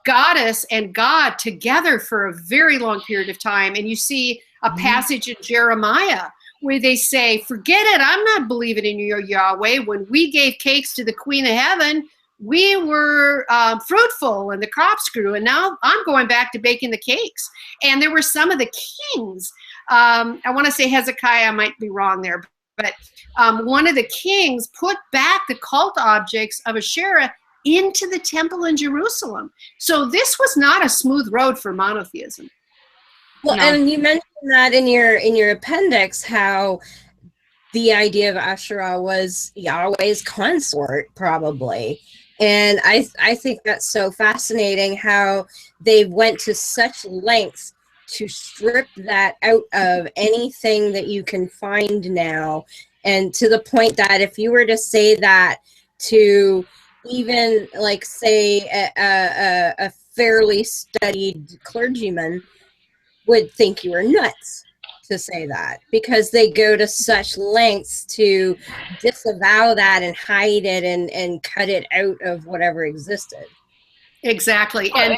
goddess and God together for a very long period of time. And you see a passage in Jeremiah where they say, forget it, I'm not believing in your Yahweh. When we gave cakes to the Queen of Heaven, we were fruitful and the crops grew, and now I'm going back to baking the cakes. And there were some of the kings, I want to say Hezekiah, I might be wrong there, but one of the kings put back the cult objects of Asherah into the temple in Jerusalem. So this was not a smooth road for monotheism. Well, and you mentioned that in your appendix, how the idea of Asherah was Yahweh's consort, probably. And I think that's so fascinating how they went to such lengths to strip that out of anything that you can find now. And to the point that if you were to say that to even, like, say, a fairly studied clergyman would think you were nuts to say that, because they go to such lengths to disavow that and hide it and cut it out of whatever existed. Exactly. And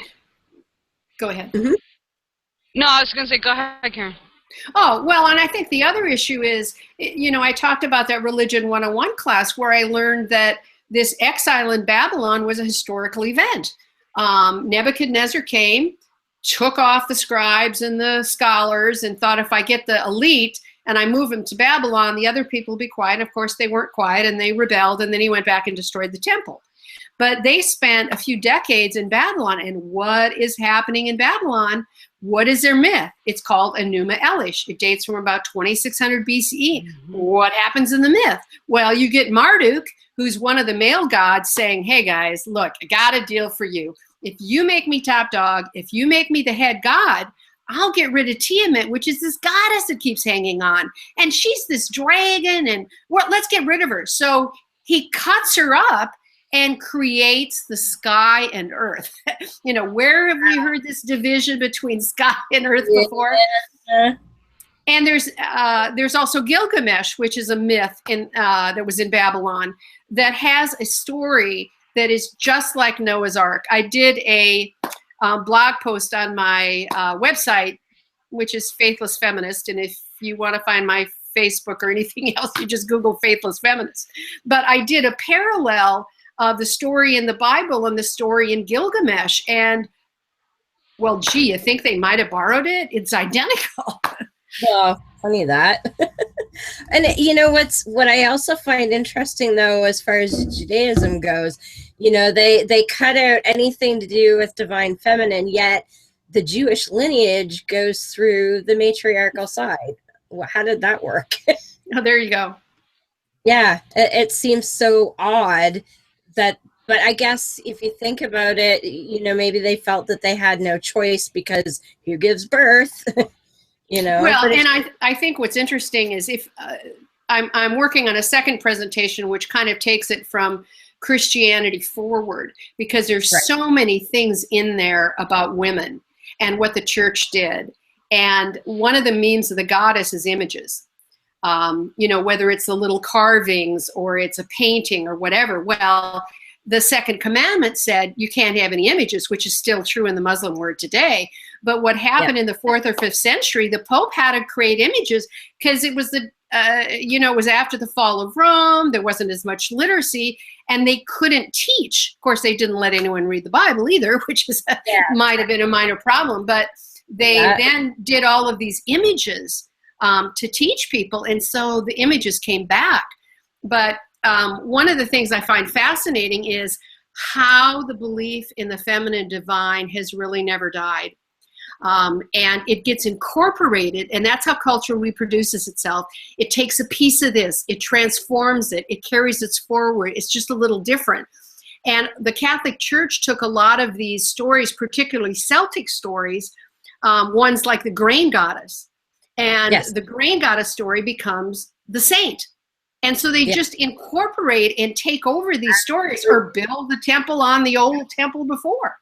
go ahead. No, I was going to say, go ahead, Karen. Oh, well, and I think the other issue is, you know, I talked about that Religion 101 class where I learned that this exile in Babylon was a historical event. Nebuchadnezzar came, took off the scribes and the scholars, and thought, if I get the elite and I move them to Babylon, the other people will be quiet. Of course, they weren't quiet, and they rebelled, and then he went back and destroyed the temple. But they spent a few decades in Babylon, and what is happening in Babylon? What is their myth? It's called Enuma Elish. It dates from about 2600 BCE. What happens in the myth? Well, you get Marduk, who's one of the male gods, saying, hey guys, look, I got a deal for you. If you make me top dog, if you make me the head god, I'll get rid of Tiamat, which is this goddess that keeps hanging on. And she's this dragon, and let's get rid of her. So he cuts her up and creates the sky and earth. You know, where have we heard this division between sky and earth before? And there's also Gilgamesh, which is a myth that was in Babylon that has a story that is just like Noah's Ark. I did a blog post on my website, which is Faithless Feminist. And if you want to find my Facebook or anything else, you just Google Faithless Feminist. But I did a parallel of the story in the Bible and the story in Gilgamesh. And, well, gee, you think they might have borrowed it? It's identical. Oh, funny that. And you know what I also find interesting, though, as far as Judaism goes, you know, they cut out anything to do with divine feminine, yet the Jewish lineage goes through the matriarchal side. Well, how did that work? Oh, there you go. Yeah, it seems so odd that, but I guess if you think about it, you know, maybe they felt that they had no choice because who gives birth? you know. Well, But and I think what's interesting is if I'm working on a second presentation, which kind of takes it from Christianity forward, because there's Right. so many things in there about women and what the church did. And one of the means of the goddess is images. You know, whether it's the little carvings or it's a painting or whatever. Well, the second commandment said you can't have any images, which is still true in the Muslim world today. But what happened in the 4th or 5th century, the Pope had to create images because it was the, you know, it was after the fall of Rome. There wasn't as much literacy, and they couldn't teach. Of course, they didn't let anyone read the Bible either, which is might have been a minor problem. But they then did all of these images to teach people, and so the images came back. But one of the things I find fascinating is how the belief in the feminine divine has really never died. And it gets incorporated, and that's how culture reproduces itself. It takes a piece of this, it transforms it, it carries it forward. It's just a little different. And the Catholic Church took a lot of these stories, particularly Celtic stories, ones like the grain goddess. And the grain goddess story becomes the saint. And so they just incorporate and take over these stories or build the temple on the old temple before.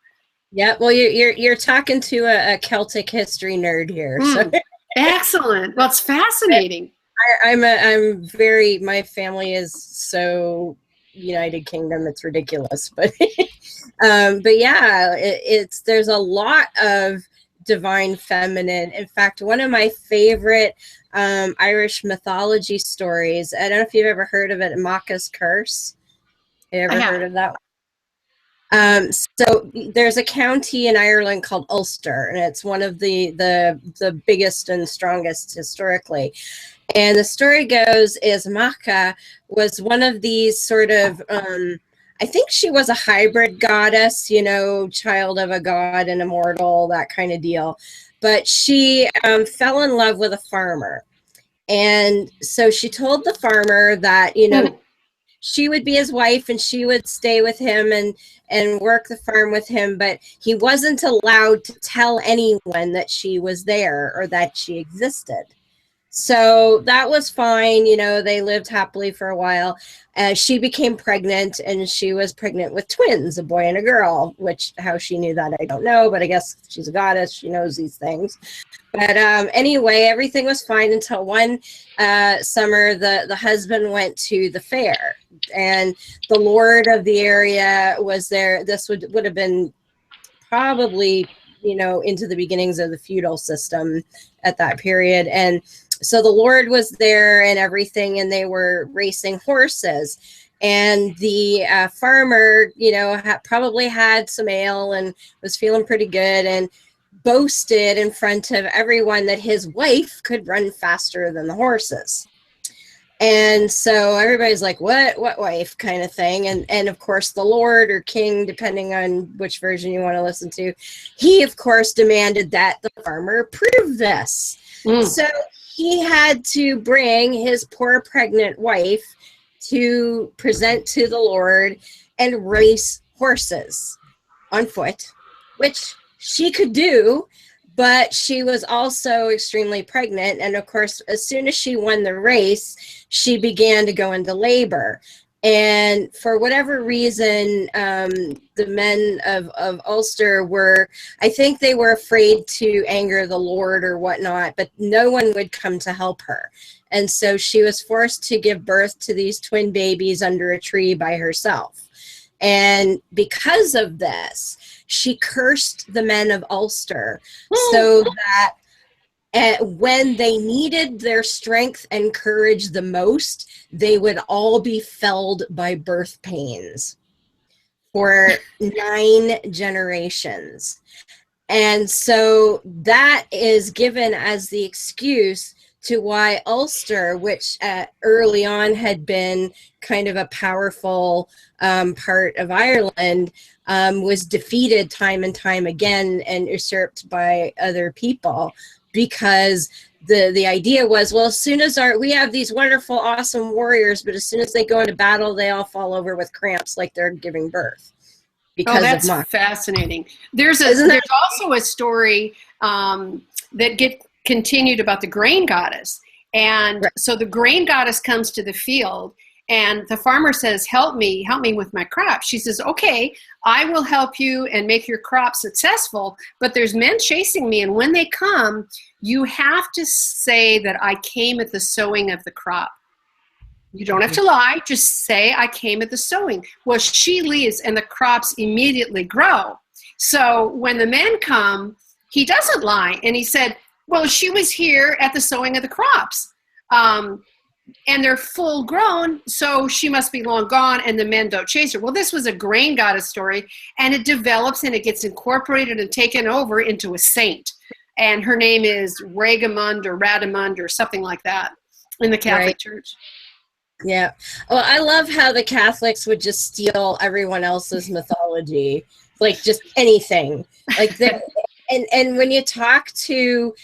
Yeah, well, you're talking to a Celtic history nerd here. So. Excellent. Well, it's fascinating. I'm very, my family is so United Kingdom, it's ridiculous. But yeah, there's a lot of divine feminine. In fact, one of my favorite Irish mythology stories, I don't know if you've ever heard of it, Macha's Curse. You ever heard of that one? So there's a county in Ireland called Ulster, and it's one of the biggest and strongest historically. And the story goes is Macha was one of these sort of, I think she was a hybrid goddess, you know, child of a god and immortal, that kind of deal. But she fell in love with a farmer. And so she told the farmer that, you know, she would be his wife and she would stay with him and work the farm with him, but he wasn't allowed to tell anyone that she was there or that she existed. So that was fine. You know, they lived happily for a while. She became pregnant, and she was pregnant with twins, a boy and a girl, which how she knew that, I don't know, but I guess she's a goddess. She knows these things. But anyway, everything was fine until one summer, the husband went to the fair, and the lord of the area was there. This would have been probably, you know, into the beginnings of the feudal system at that period. And so the lord was there and everything, and they were racing horses. And the farmer, you know, probably had some ale and was feeling pretty good, and boasted in front of everyone that his wife could run faster than the horses. And so everybody's like, what wife, kind of thing. And of course the lord or king, depending on which version you want to listen to, he of course demanded that the farmer prove this. So he had to bring his poor pregnant wife to present to the lord and race horses on foot, which she could do, but she was also extremely pregnant. And of course, as soon as she won the race, she began to go into labor. And for whatever reason, the men of Ulster were, I think they were afraid to anger the Lord or whatnot, but no one would come to help her. And so she was forced to give birth to these twin babies under a tree by herself. And because of this, she cursed the men of Ulster so that when they needed their strength and courage the most, they would all be felled by birth pains for 9 generations. And so that is given as the excuse to why Ulster, which early on had been kind of a powerful part of Ireland, was defeated time and time again and usurped by other people, because the idea was, well, as soon as we have these wonderful, awesome warriors, but as soon as they go into battle, they all fall over with cramps like they're giving birth. Because that's fascinating. There's also a story that continued about the grain goddess. And Right. so the grain goddess comes to the field, and the farmer says, help me with my crop. She says, okay, I will help you and make your crop successful, but there's men chasing me, and when they come, you have to say that I came at the sowing of the crop. You don't have to lie, just say I came at the sowing. Well, she leaves and the crops immediately grow. So when the men come, he doesn't lie, and he said, well, she was here at the sowing of the crops. And they're full grown, so she must be long gone, and the men don't chase her. Well, this was a grain goddess story, and it develops and it gets incorporated and taken over into a saint. And her name is Ragamund or Radamund or something like that in the Catholic Right. Church. Yeah. Well, I love how the Catholics would just steal everyone else's mythology, like just anything. Like the, and when you talk to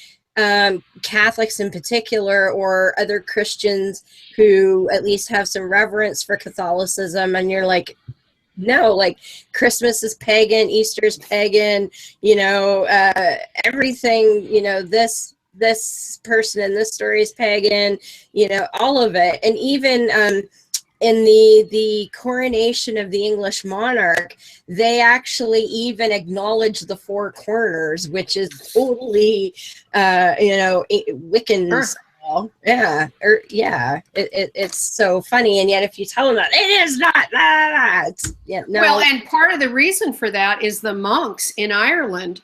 Catholics in particular, or other Christians who at least have some reverence for Catholicism, and you're like, no, like Christmas is pagan, Easter's pagan, you know, everything, you know, this person in this story is pagan, you know, all of it. And even in the coronation of the English monarch, they actually even acknowledge the four corners, which is totally, you know, Wiccan Sure. style. Yeah, it's so funny, and yet if you tell them that it is not, it's, yeah, no. Well, and part of the reason for that is the monks in Ireland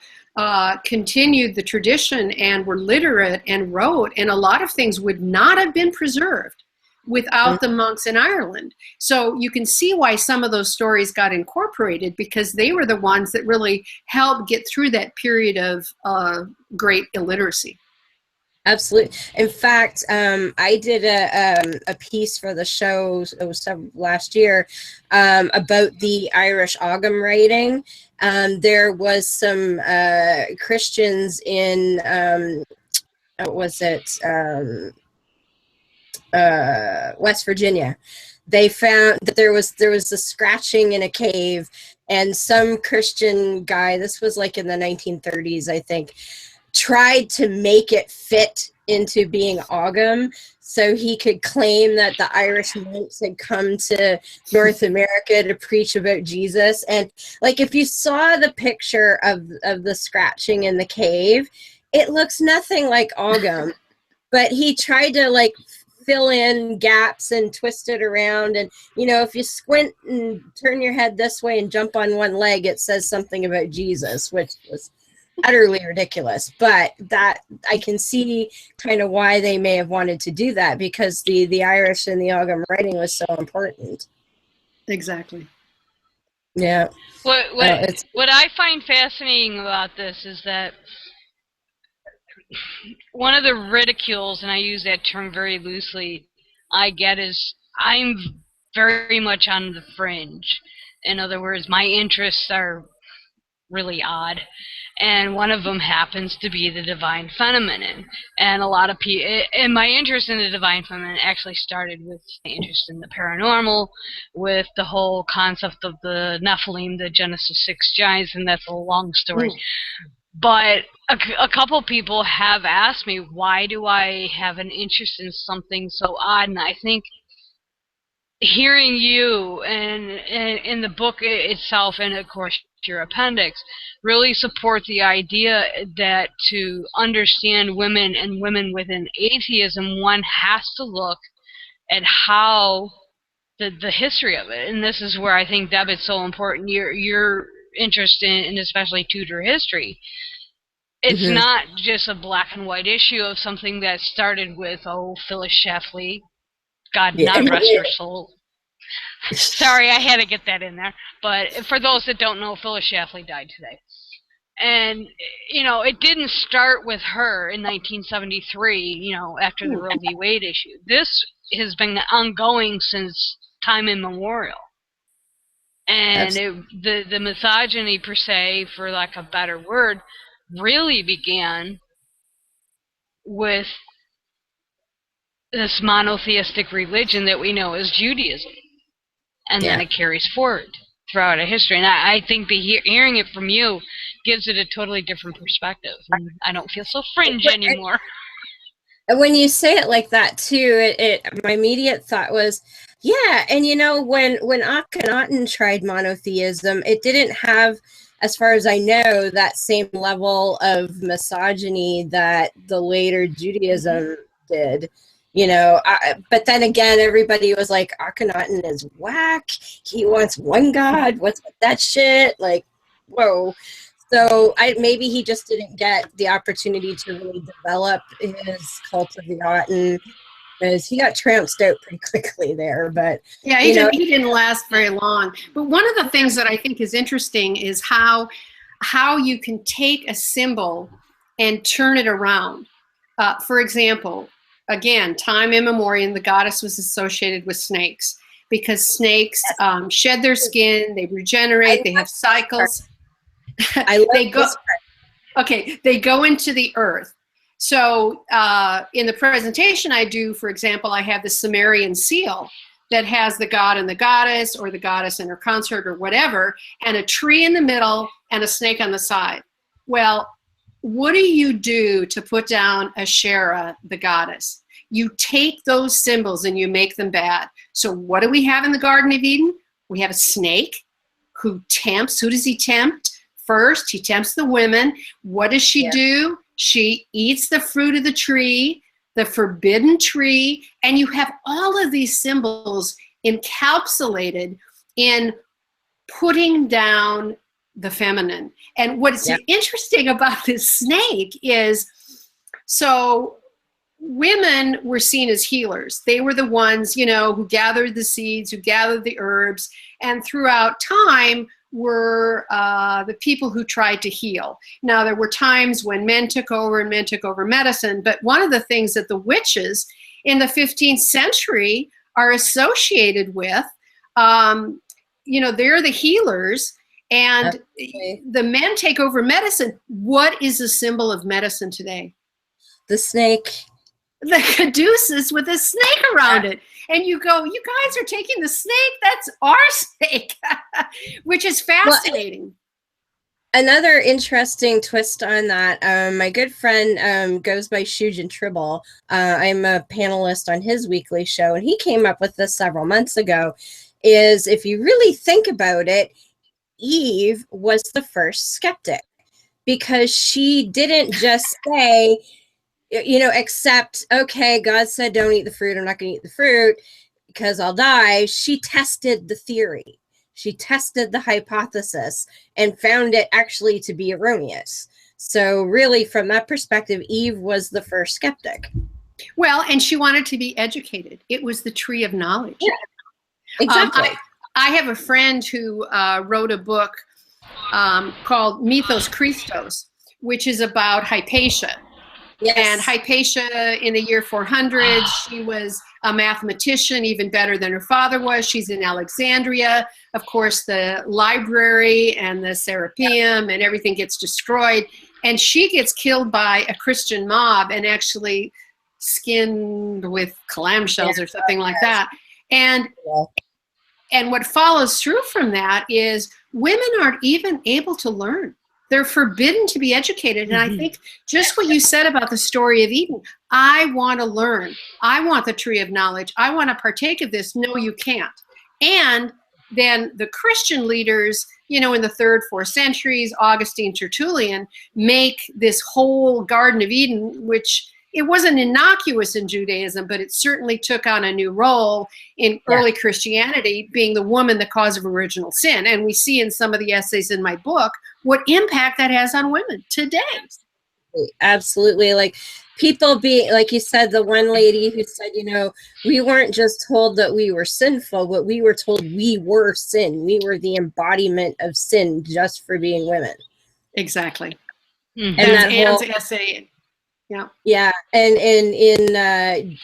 continued the tradition and were literate and wrote, and a lot of things would not have been preserved without the monks in Ireland. So you can see why some of those stories got incorporated, because they were the ones that really helped get through that period of great illiteracy. Absolutely. In fact, I did a piece for the show, it was last year, about the Irish Ogham writing. There was some Christians in, what was it, West Virginia. They found that there was a scratching in a cave, and some Christian guy, this was like in the 1930s, I think, tried to make it fit into being Ogham so he could claim that the Irish monks had come to North America to preach about Jesus. And like, if you saw the picture of the scratching in the cave, it looks nothing like Ogham, but he tried to like fill in gaps and twist it around. And, you know, if you squint and turn your head this way and jump on one leg, it says something about Jesus, which was utterly ridiculous. But that, I can see kind of why they may have wanted to do that, because the Irish and the Ogham writing was so important. Exactly. Yeah. What I find fascinating about this is that one of the ridicules, and I use that term very loosely, I get is I'm very much on the fringe. In other words, my interests are really odd, and one of them happens to be the divine feminine. And a lot of people, and my interest in the divine feminine actually started with my interest in the paranormal, with the whole concept of the Nephilim, the Genesis 6 giants, and that's a long story. But a couple people have asked me, why do I have an interest in something so odd? And I think hearing you and in the book itself, and of course your appendix, really support the idea that to understand women and women within atheism, one has to look at how the history of it. And this is where I think, Deb, it's so important, your interest in especially Tudor history. It's not just a black and white issue of something that started with, Phyllis Schlafly, God not rest her soul. Sorry, I had to get that in there. But for those that don't know, Phyllis Schlafly died today. And, you know, it didn't start with her in 1973, you know, after the Roe v. Wade issue. This has been ongoing since time immemorial. And the misogyny, per se, for lack of a better word, really began with this monotheistic religion that we know as Judaism. And then it carries forward throughout our history. And I think hearing it from you, gives it a totally different perspective. And I don't feel so fringe anymore. And when you say it like that too, my immediate thought was, yeah. And you know, when Akhenaten tried monotheism, it didn't have, as far as I know, that same level of misogyny that the later Judaism did. You know, but then again, everybody was like, Akhenaten is whack. He wants one God. What's with that shit? Like, whoa. So maybe he just didn't get the opportunity to really develop his cult of the Aten, because he got trounced out pretty quickly there. But yeah, he didn't last very long. But one of the things that I think is interesting is how you can take a symbol and turn it around. For example, again, time immemorial, the goddess was associated with snakes, because snakes shed their skin, they regenerate, they have cycles. They go into the earth. So in the presentation I do, for example, I have the Sumerian seal that has the god and the goddess, or the goddess and her consort, or whatever, and a tree in the middle and a snake on the side. Well, what do you do to put down Asherah, the goddess? You take those symbols and you make them bad. So what do we have in the Garden of Eden? We have a snake who tempts. Who does he tempt? First, he tempts the women. What does she do? She eats the fruit of the tree, the forbidden tree, and you have all of these symbols encapsulated in putting down the feminine. And what's interesting about this snake is, so women were seen as healers. They were the ones, you know, who gathered the seeds, who gathered the herbs, and throughout time were the people who tried to heal. Now, there were times when men took over, and men took over medicine, but one of the things that the witches in the 15th century are associated with, you know, they're the healers, and the men take over medicine. What is the symbol of medicine today? The snake. The caduceus with a snake around it. And you go, you guys are taking the snake? That's our snake, which is fascinating. Well, another interesting twist on that, my good friend goes by Shujin Tribble. I'm a panelist on his weekly show, and he came up with this several months ago, is if you really think about it, Eve was the first skeptic, because she didn't just say, you know, except, okay, God said don't eat the fruit, I'm not going to eat the fruit because I'll die. She tested the theory. She tested the hypothesis and found it actually to be erroneous. So really, from that perspective, Eve was the first skeptic. Well, and she wanted to be educated. It was the tree of knowledge. Yeah, exactly. I have a friend who wrote a book called Mythos Christos, which is about Hypatia. Yes. And Hypatia, in the year 400, she was a mathematician, even better than her father was. She's in Alexandria. Of course, the library and the Serapeum and everything gets destroyed. And she gets killed by a Christian mob and actually skinned with clamshells or something like that. And what follows through from that is women aren't even able to learn. They're forbidden to be educated. And I think just what you said about the story of Eden, I want to learn. I want the tree of knowledge. I want to partake of this. No, you can't. And then the Christian leaders, you know, in the 3rd, 4th centuries, Augustine, Tertullian, make this whole Garden of Eden, which it wasn't innocuous in Judaism, but it certainly took on a new role in early Christianity, being the woman the cause of original sin. And we see in some of the essays in my book what impact that has on women today. Absolutely. Like people being, like you said, the one lady who said, you know, we weren't just told that we were sinful, but we were told we were sin. We were the embodiment of sin just for being women. Exactly. And that whole essay. Yeah. Yeah. And in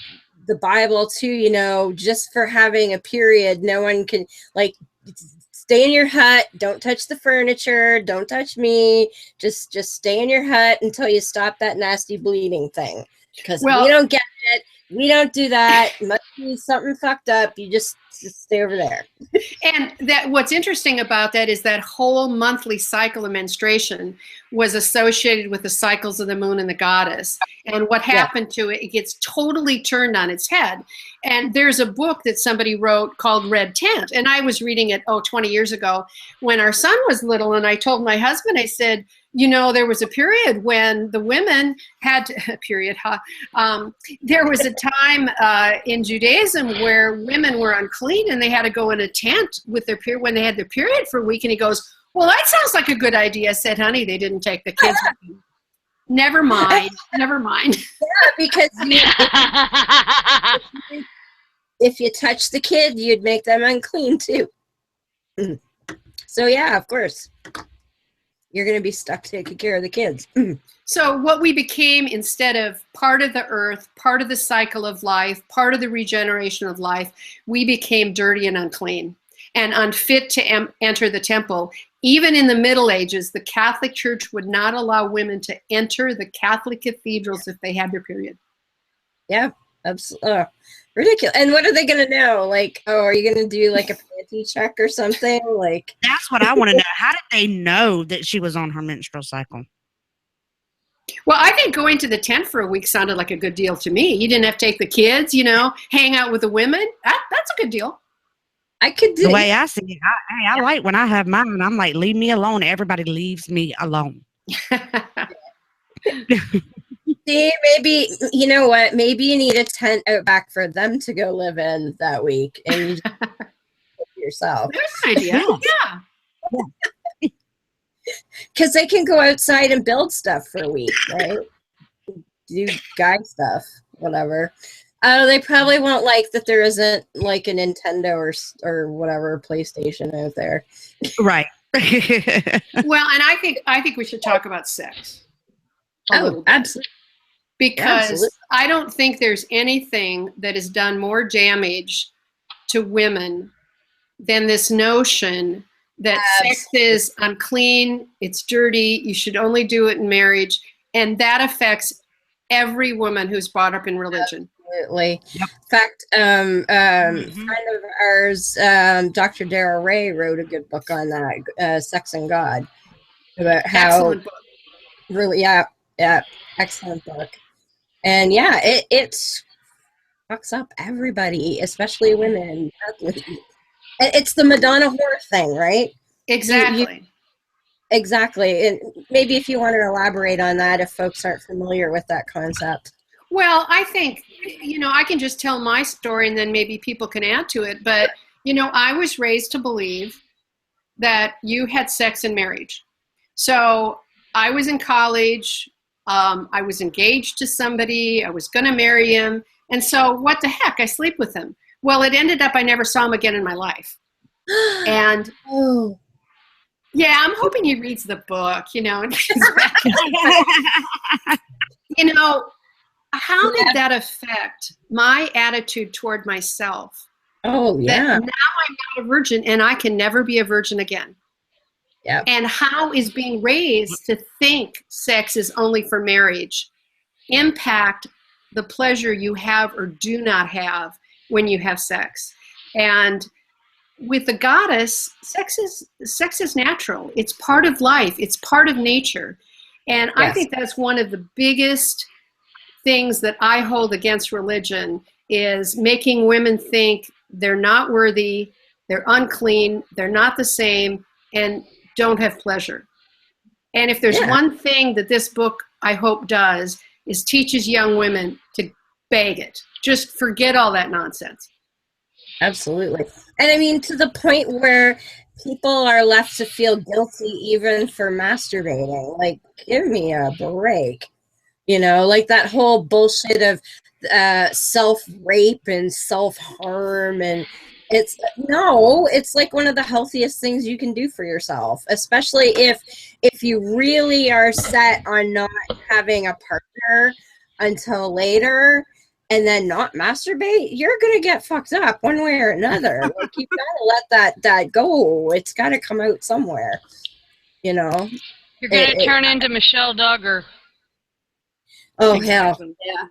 the Bible too, you know, just for having a period, no one can, like, stay in your hut, don't touch the furniture, don't touch me, just stay in your hut until you stop that nasty bleeding thing. Because we don't get it. We don't do that. It must be something fucked up. You just Just stay over there. And that what's interesting about that is that whole monthly cycle of menstruation was associated with the cycles of the moon and the goddess. And what happened to it, it gets totally turned on its head. And there's a book that somebody wrote called Red Tent. And I was reading it, 20 years ago when our son was little. And I told my husband, I said, you know, there was a period when the women had to, there was a time in Judaism where women were unclean and they had to go in a tent with their period when they had their period for a week. And he goes, well, that sounds like a good idea. I said, honey, they didn't take the kids with them. Never mind. Never mind. Yeah, because if you touch the kid, you'd make them unclean too. So yeah, of course. You're going to be stuck taking care of the kids. So what we became, instead of part of the earth, part of the cycle of life, part of the regeneration of life, we became dirty and unclean and unfit to enter the temple. Even in the Middle Ages, the Catholic Church would not allow women to enter the Catholic cathedrals if they had their period. Yeah, absolutely. Ridiculous. And what are they going to know? Like, oh, are you going to do like a panty check or something? Like, That's what I want to know. How did they know that she was on her menstrual cycle? Well, I think going to the tent for a week sounded like a good deal to me. You didn't have to take the kids, you know, hang out with the women. That's a good deal. I could do The way I see it, I like when I have mine, I'm like, leave me alone. Everybody leaves me alone. See, maybe, you know what? Maybe you need a tent out back for them to go live in that week and you just yourself. There's an idea. Yeah. Because they can go outside and build stuff for a week, right? Do guy stuff, whatever. They probably won't like that there isn't like a Nintendo or whatever PlayStation out there. Right. Well, and I think we should talk about sex. Oh, absolutely. Because Absolutely. I don't think there's anything that has done more damage to women than this notion that sex is unclean, it's dirty, you should only do it in marriage, and that affects every woman who's brought up in religion. Absolutely. Yep. In fact, friend of ours, Dr. Darrell Ray, wrote a good book on that, Sex and God, about how Excellent book. really, yeah, excellent book. And yeah, it fucks up everybody, especially women. It's the Madonna whore thing, right? Exactly. Exactly. And maybe if you want to elaborate on that, if folks aren't familiar with that concept. Well, I think, you know, I can just tell my story and then maybe people can add to it. But, you know, I was raised to believe that you had sex in marriage. So I was in college. I was engaged to somebody. I was going to marry him. And so what the heck? I sleep with him. Well, it ended up I never saw him again in my life. And yeah, I'm hoping he reads the book, you know. You know, how did that affect my attitude toward myself? Oh, yeah. That now I'm not a virgin and I can never be a virgin again. Yeah. And how is being raised to think sex is only for marriage impact the pleasure you have or do not have when you have sex? And with the goddess, sex is natural. It's part of life. It's part of nature. And I think that's one of the biggest things that I hold against religion is making women think they're not worthy, they're unclean, they're not the same, and don't have pleasure. And if there's one thing that this book, I hope, does, is teaches young women to beg it. Just forget all that nonsense. Absolutely. And I mean, to the point where people are left to feel guilty even for masturbating. Like, give me a break. You know, like that whole bullshit of self-rape and self-harm, and it's like one of the healthiest things you can do for yourself, especially if you really are set on not having a partner until later and then not masturbate. You're gonna get fucked up one way or another. Like, you've got to let that go. It's got to come out somewhere, you know. You're gonna turn into Michelle Duggar. Oh, Exactly. hell.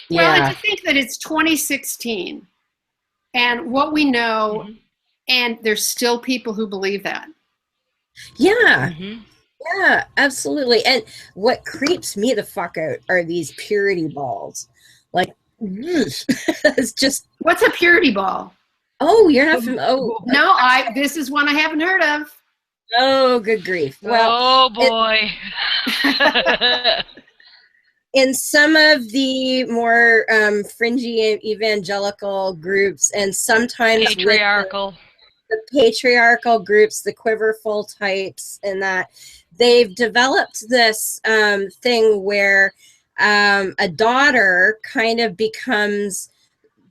Yeah. Well, and to think that it's 2016 And what we know, Mhm. and there's still people who believe that. Yeah. Mhm. Yeah, absolutely. And what creeps me the fuck out are these purity balls. Like, it's just, What's a purity ball? oh, you're not from, oh, No, this is one I haven't heard of. oh, good grief. Well, Oh boy. in some of the more fringy evangelical groups, and sometimes with Patriarchal. the patriarchal groups, the quiverful types, and that they've developed this thing where a daughter kind of becomes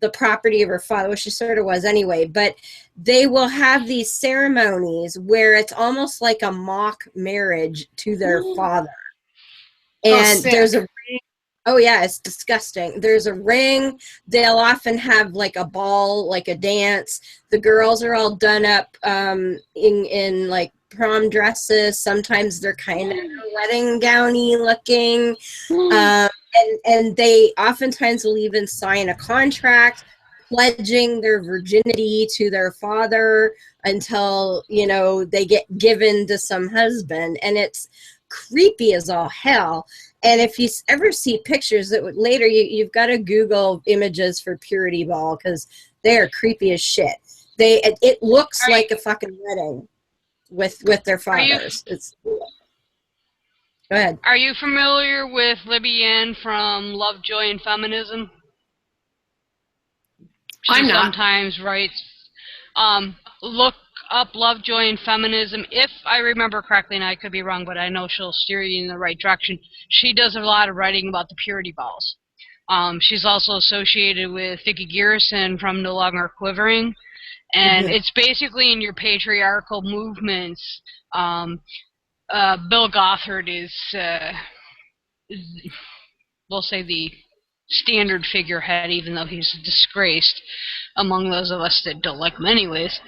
the property of her father, which she sort of was anyway, but they will have these ceremonies where it's almost like a mock marriage to their father. And sick. there's a ring. Oh yeah, it's disgusting. There's a ring. They'll often have like a ball, like a dance. The girls are all done up in like prom dresses. Sometimes they're kind of wedding gowny looking. And they oftentimes will even sign a contract pledging their virginity to their father until, you know, they get given to some husband. And it's creepy as all hell. And if you ever see pictures that later, you've got to Google images for purity ball, because they are creepy as shit. It looks like a fucking wedding with their fathers. It's go ahead. Are you familiar with Libby Ann from Love, Joy, and Feminism? She I'm not. sometimes writes, look up Love, Joy, and Feminism. If I remember correctly, and I could be wrong, but I know she'll steer you in the right direction. She does a lot of writing about the purity balls. She's also associated with Vicki Garrison from No Longer Quivering. And it's basically in your patriarchal movements. Bill Gothard is, we'll say, the standard figurehead, even though he's disgraced among those of us that don't like him anyways.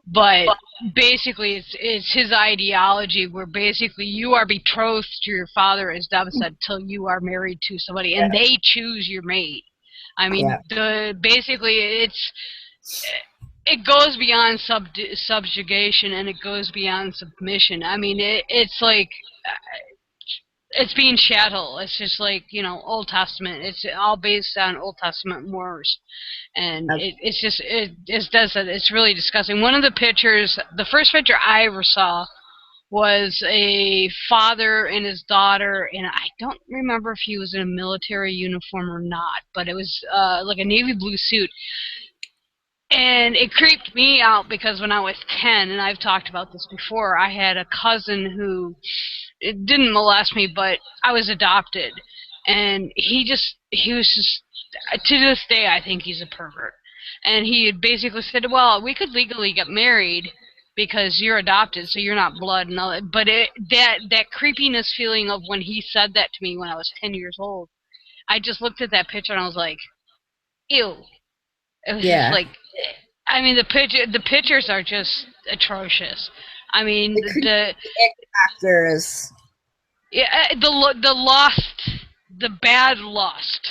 But basically, it's his ideology where basically you are betrothed to your father, as Deb said, till you are married to somebody, and they choose your mate. I mean, basically, it goes beyond subjugation, and it goes beyond submission. I mean, it's like it's being chattel. It's just like, you know, Old Testament. It's all based on Old Testament mores. And it's really disgusting. One of the pictures, the first picture I ever saw was a father and his daughter, and I don't remember if he was in a military uniform or not, but it was like a navy blue suit. And it creeped me out because when I was 10, and I've talked about this before, I had a cousin who it didn't molest me, but I was adopted. And he was just, to this day, I think he's a pervert. And he had basically said, well, we could legally get married because you're adopted, so you're not blood and all that. But that creepiness feeling of when he said that to me when I was 10 years old, I just looked at that picture and I was like, ew. It was just like, I mean, the pictures are just atrocious. I mean, the actors. Yeah, the lust, the bad lust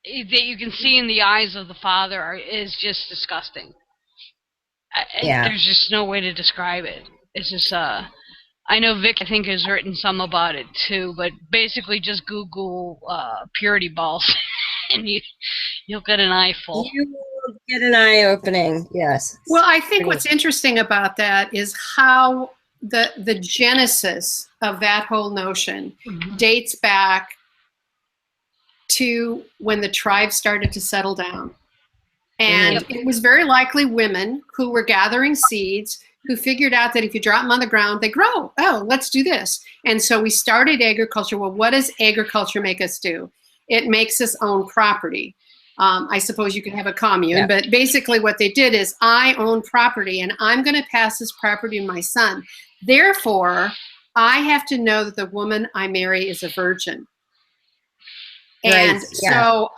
that you can see in the eyes of the father is just disgusting. There's just no way to describe it. It's just, I know Vic, I think, has written some about it too, but basically just Google purity balls, and you'll get an eyeful. You will get an eye opening, yes. Well, I think what's interesting about that is how the genesis of that whole notion dates back to when the tribe started to settle down. And it was very likely women who were gathering seeds, who figured out that if you drop them on the ground, they grow. Oh, let's do this. And so we started agriculture. Well, what does agriculture make us do? It makes us own property. I suppose you could have a commune, but basically what they did is, I own property and I'm going to pass this property to my son. Therefore, I have to know that the woman I marry is a virgin. And so,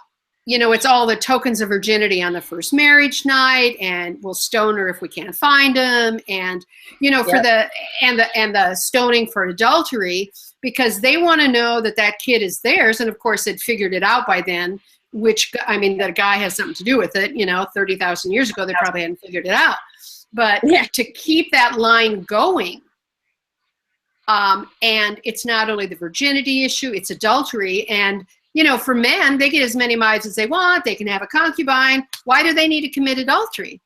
you know, it's all the tokens of virginity on the first marriage night, and we'll stone her if we can't find him, and, you know, for the stoning for adultery, because they want to know that that kid is theirs. And of course, they'd figured it out by then which, I mean, that guy has something to do with it. 30,000 years ago, they probably hadn't figured it out. But to keep that line going, and it's not only the virginity issue, it's adultery. And, for men, they get as many wives as they want. They can have a concubine. Why do they need to commit adultery?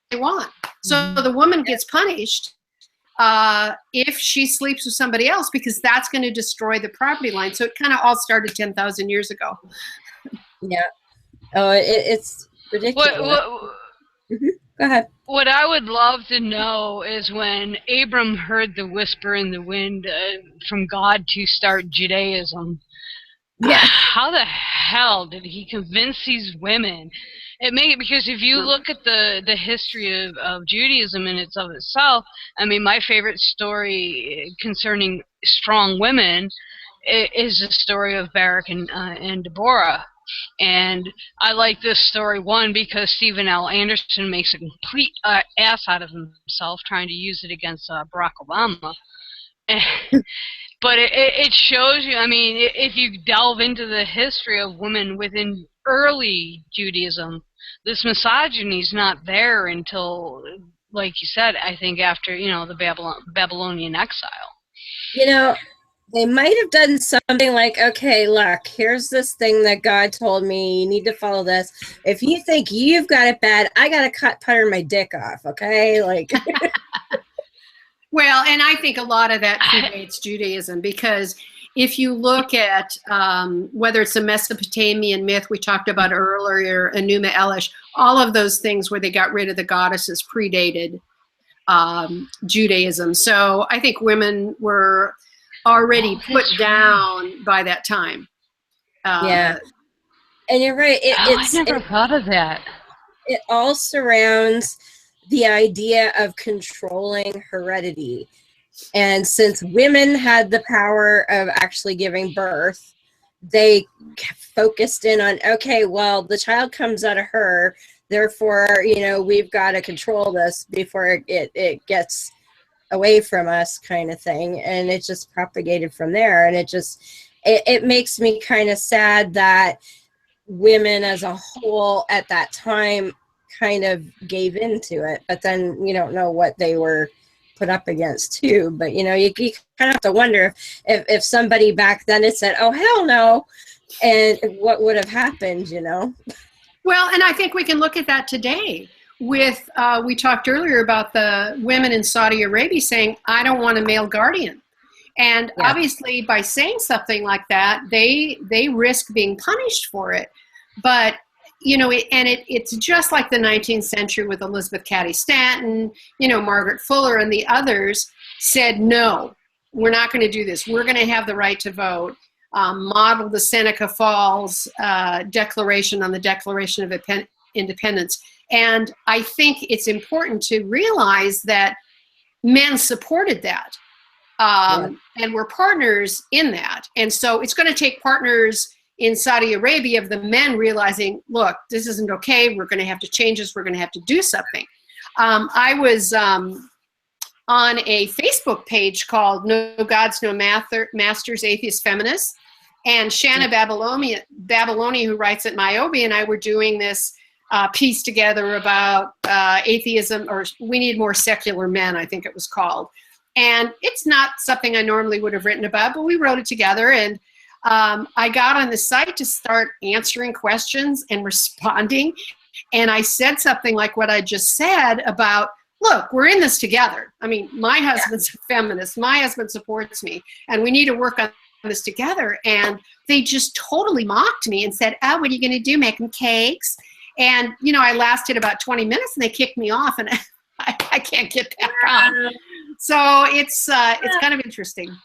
They want. So the woman gets punished if she sleeps with somebody else, because that's going to destroy the property line. So it kind of all started 10,000 years ago. Yeah. Oh, it's ridiculous. Go ahead. What I would love to know is when Abram heard the whisper in the wind from God to start Judaism, how the hell did he convince these women? Because if you look at the history of Judaism in itself, I mean, my favorite story concerning strong women is the story of Barak and Deborah. And I like this story, one, because Stephen L. Anderson makes a complete ass out of himself trying to use it against Barack Obama. But it shows you, I mean, if you delve into the history of women within early Judaism, this misogyny is not there until, like you said, I think after, the Babylonian exile. They might have done something like, okay, look, here's this thing that God told me. You need to follow this. If you think you've got it bad, I got to putter my dick off, okay? Like, well, and I think a lot of that predates Judaism, because if you look at whether it's a Mesopotamian myth we talked about earlier, Enuma Elish, all of those things where they got rid of the goddesses predated Judaism. So I think women were already put down by that time. And you're right. I never thought of that. It all surrounds the idea of controlling heredity. And since women had the power of actually giving birth, they focused in on, okay, well, the child comes out of her, therefore, we've got to control this before it gets away from us, kind of thing. And it just propagated from there. And it makes me kind of sad that women as a whole at that time kind of gave into it, but then we don't know what they were put up against too. But you kind of have to wonder if somebody back then had said, oh hell no, and what would have happened. Well, and I think we can look at that today with we talked earlier about the women in Saudi Arabia saying, I don't want a male guardian. And obviously by saying something like that, they risk being punished for it. But it's just like the 19th century with Elizabeth Cady Stanton, Margaret Fuller and the others said, no, we're not going to do this. We're going to have the right to vote. Model the Seneca Falls Declaration on the Declaration of Independence. And I think it's important to realize that men supported that and were partners in that. And so it's going to take partners in Saudi Arabia of the men realizing, look, this isn't okay. We're going to have to change this. We're going to have to do something. I was on a Facebook page called No Gods, No Masters, Atheist Feminists. And Shanna Babylonia, who writes at Myobi, and I were doing this piece together about atheism, or we need more secular men, I think it was called. And it's not something I normally would have written about, but we wrote it together. And I got on the site to start answering questions and responding. And I said something like what I just said about, look, we're in this together. I mean, my husband's a feminist. My husband supports me. And we need to work on this together. And they just totally mocked me and said, oh, what are you going to do? Make them cakes? And, I lasted about 20 minutes and they kicked me off and I can't get back on. So it's kind of interesting.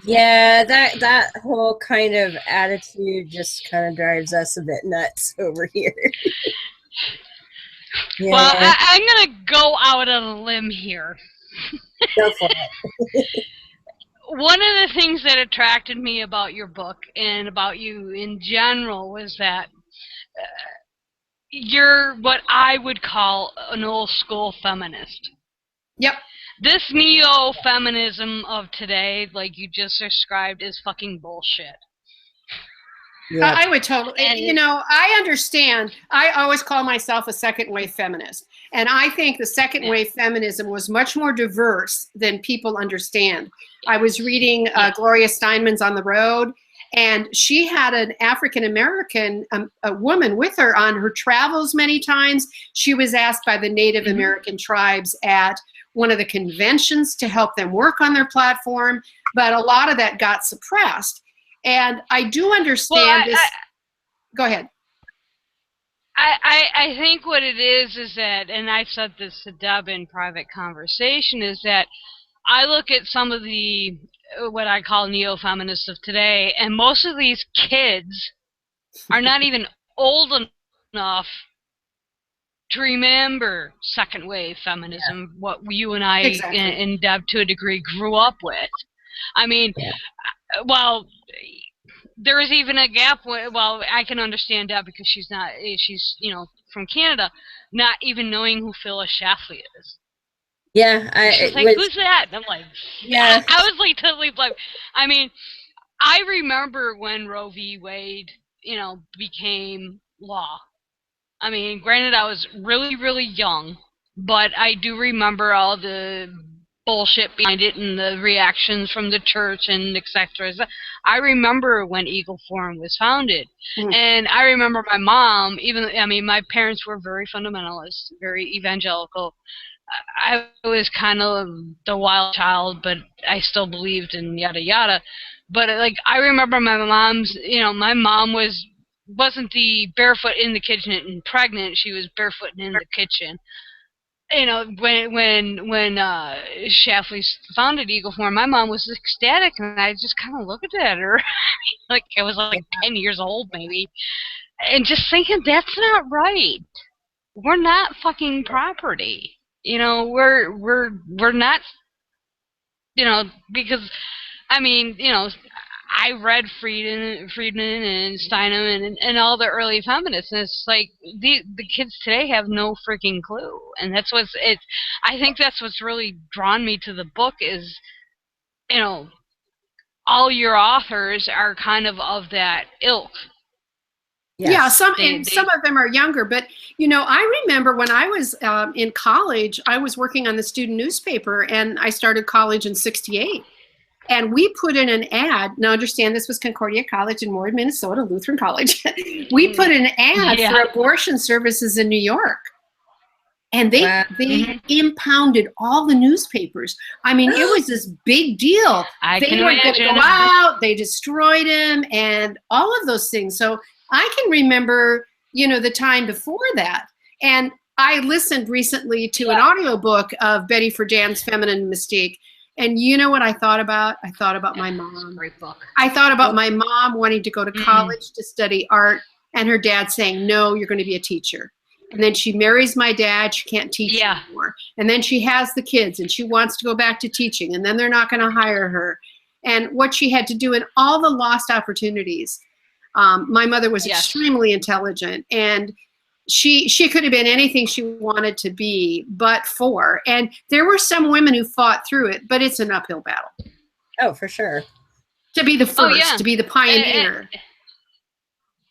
Yeah, that whole kind of attitude just kind of drives us a bit nuts over here. Yeah. Well, I'm going to go out on a limb here. Go for it. One of the things that attracted me about your book and about you in general was that you're what I would call an old school feminist. Yep. This neo-feminism of today, like you just described, is fucking bullshit. Yeah. I would totally, And- you know, I understand. I always call myself a second wave feminist. And I think the second wave feminism was much more diverse than people understand. I was reading Gloria Steinemann's On the Road, and she had an African American a woman with her on her travels many times. She was asked by the Native American tribes at one of the conventions to help them work on their platform, but a lot of that got suppressed. And I do understand this. Go ahead. I think what it is that, and I've said this to Deb in private conversation, is that I look at some of the, what I call neo-feminists of today, and most of these kids are not even old enough to remember second wave feminism, what you and I and Deb to a degree grew up with. I mean, well, there is even a gap. Well, I can understand Deb because she's you know, from Canada, not even knowing who Phyllis Schlafly is. Yeah, She's like, who's that? And I'm like, yeah. I was like totally like, I mean, I remember when Roe v. Wade, you know, became law. I mean, granted, I was really, really young, but I do remember all the bullshit behind it and the reactions from the church and etc. I remember when Eagle Forum was founded, and I remember my mom. I mean, my parents were very fundamentalist, very evangelical. I was kind of the wild child, but I still believed in yada yada. But like, I remember my mom's. You know, my mom wasn't the barefoot in the kitchen and pregnant. She was barefoot in the kitchen. You know, when Schlafly founded Eagle Forum, my mom was ecstatic, and I just kind of looked at her like I was like 10 years old maybe, and just thinking, that's not right. We're not fucking property. You know, we're not. You know, because I mean, you know, I read Friedman and Steinem and all the early feminists, and it's like the kids today have no freaking clue, and that's I think that's what's really drawn me to the book is, you know, all your authors are kind of that ilk. Yes. Yeah, some of them are younger, but you know, I remember when I was in college, I was working on the student newspaper, and I started college in '68. And we put in an ad. Now, understand this was Concordia College in Ward, Minnesota, Lutheran College. We put an ad for abortion services in New York. And they impounded all the newspapers. I mean, it was this big deal. They were going to go out, they destroyed them, and all of those things. So I can remember, you know, the time before that. And I listened recently to an audiobook of Betty Friedan's Feminine Mystique. And you know what I thought about? I thought about my mom. Great book. I thought about my mom wanting to go to college to study art, and her dad saying, no, you're going to be a teacher. And then she marries my dad. She can't teach anymore. And then she has the kids, and she wants to go back to teaching. And then they're not going to hire her. And what she had to do, and all the lost opportunities. My mother was extremely intelligent, and she could have been anything she wanted to be, but for. And there were some women who fought through it, but it's an uphill battle. Oh, for sure. To be the first, to be the pioneer.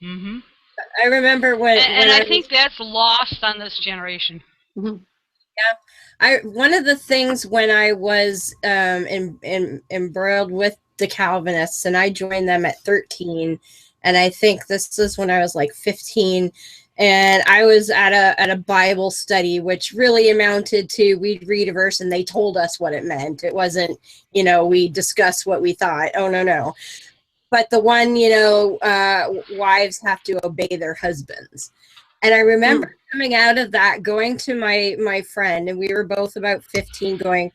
I remember when I think that's lost on this generation. Yeah, one of the things when I was embroiled with the Calvinists, and I joined them at 13, and I think this is when I was like 15. And I was at a Bible study, which really amounted to, we'd read a verse and they told us what it meant. It wasn't, you know, we discussed what we thought. Oh, no. But the one, you know, wives have to obey their husbands. And I remember coming out of that, going to my friend, and we were both about 15, going,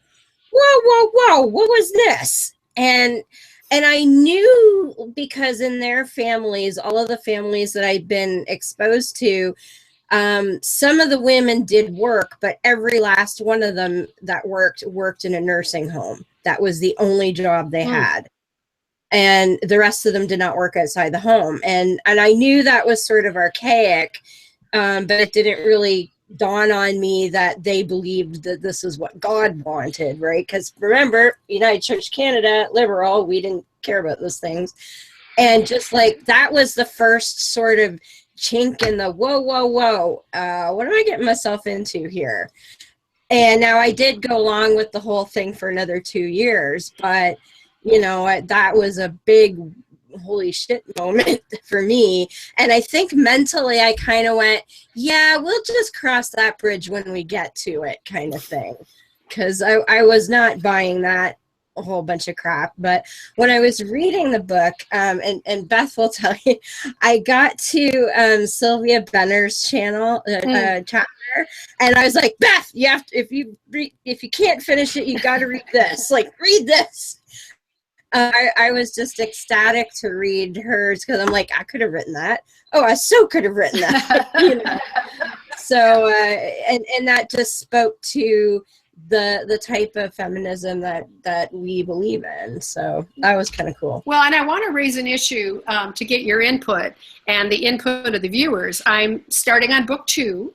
whoa, what was this? And I knew, because in their families, all of the families that I'd been exposed to, some of the women did work, but every last one of them that worked in a nursing home. That was the only job they had. And the rest of them did not work outside the home. And I knew that was sort of archaic, but it didn't really dawn on me that they believed that this is what God wanted, right? Because remember, United Church Canada, liberal, we didn't care about those things. And just like that was the first sort of chink in the whoa, what am I getting myself into here? And now I did go along with the whole thing for another 2 years, but that was a big holy shit moment for me. And I think mentally I kind of went, yeah, we'll just cross that bridge when we get to it, kind of thing. Because I was not buying that a whole bunch of crap. But when I was reading the book, and Beth will tell you, I got to Sylvia Benner's channel chapter, and I was like, Beth, you have to, if you can't finish it, you got to read this. Like, read this. I was just ecstatic to read hers because I'm like, I could have written that. Oh, I so could have written that. So and that just spoke to the type of feminism that we believe in. So that was kind of cool. Well, and I want to raise an issue to get your input and the input of the viewers. I'm starting on book 2.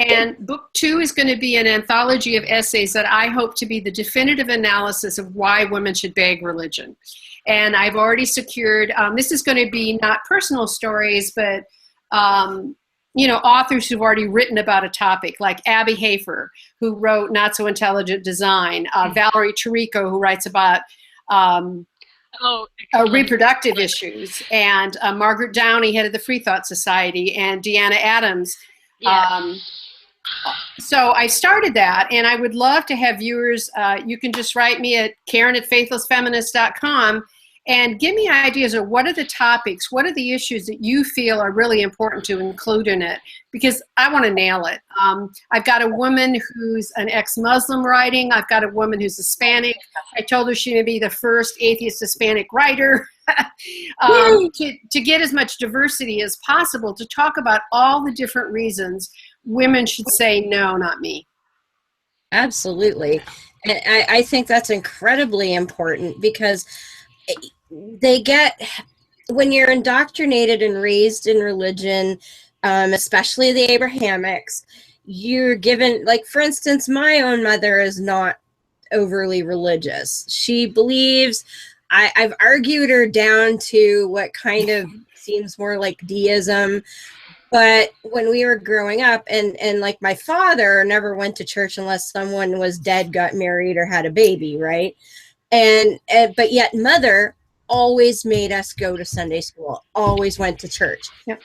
And book 2 is going to be an anthology of essays that I hope to be the definitive analysis of why women should beg religion. And I've already secured, this is going to be not personal stories, but, authors who've already written about a topic, like Abby Hafer, who wrote Not So Intelligent Design, Valerie Tirico, who writes about reproductive issues, and Margaret Downey, head of the Free Thought Society, and Deanna Adams. Yeah. So I started that, and I would love to have viewers, you can just write me at Karen@faithlessfeminist.com and give me ideas of what are the topics, what are the issues that you feel are really important to include in it, because I want to nail it. I've got a woman who's an ex-Muslim writing. I've got a woman who's Hispanic. I told her she would be the first atheist Hispanic writer. To get as much diversity as possible, to talk about all the different reasons women should say, no, not me. Absolutely. And I think that's incredibly important, because when you're indoctrinated and raised in religion, especially the Abrahamics, you're given, like, for instance, my own mother is not overly religious. She believes, I've argued her down to what kind of seems more like deism. But when we were growing up, and like my father never went to church unless someone was dead, got married, or had a baby, right? But yet mother always made us go to Sunday school, always went to church. Yep.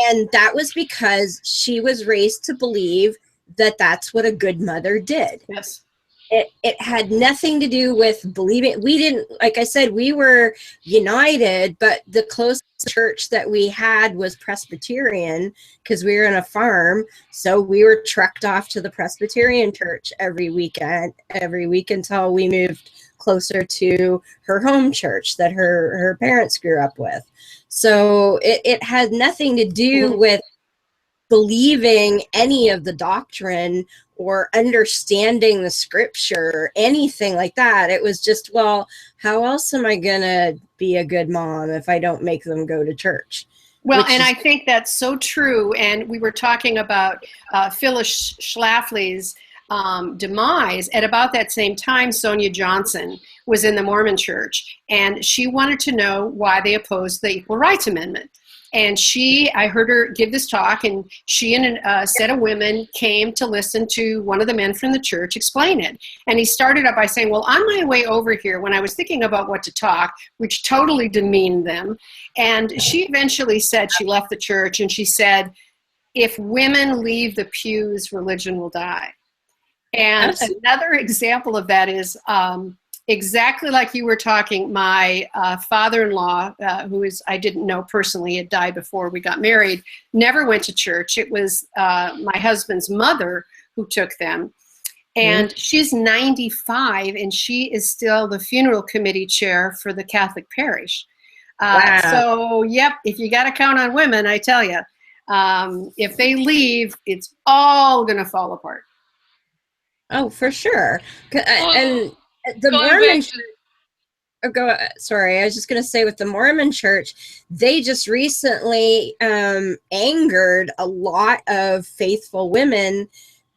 And that was because she was raised to believe that that's what a good mother did. Yes. It had nothing to do with believing. We didn't, like I said, we were united, but the closest church that we had was Presbyterian, because we were on a farm. So we were trucked off to the Presbyterian church every week until we moved closer to her home church that her parents grew up with. So it had nothing to do with believing any of the doctrine or understanding the scripture, anything like that. It was just, well, how else am I going to be a good mom if I don't make them go to church? Well, and I think that's so true. And we were talking about Phyllis Schlafly's demise. At about that same time, Sonia Johnson was in the Mormon Church, and she wanted to know why they opposed the Equal Rights Amendment. And I heard her give this talk, and she and a set of women came to listen to one of the men from the church explain it. And he started up by saying, well, on my way over here, when I was thinking about what to talk, which totally demeaned them, and she eventually said, she left the church, and she said, if women leave the pews, religion will die. And another example of that is exactly like you were talking, my father-in-law, who I didn't know personally, had died before we got married, never went to church. It was my husband's mother who took them. And she's 95, and she is still the funeral committee chair for the Catholic parish. Wow. So, yep, if you got to count on women, I tell you, if they leave, it's all going to fall apart. Oh, for sure. And the Mormon Church, sorry, I was just going to say, with the Mormon Church, they just recently angered a lot of faithful women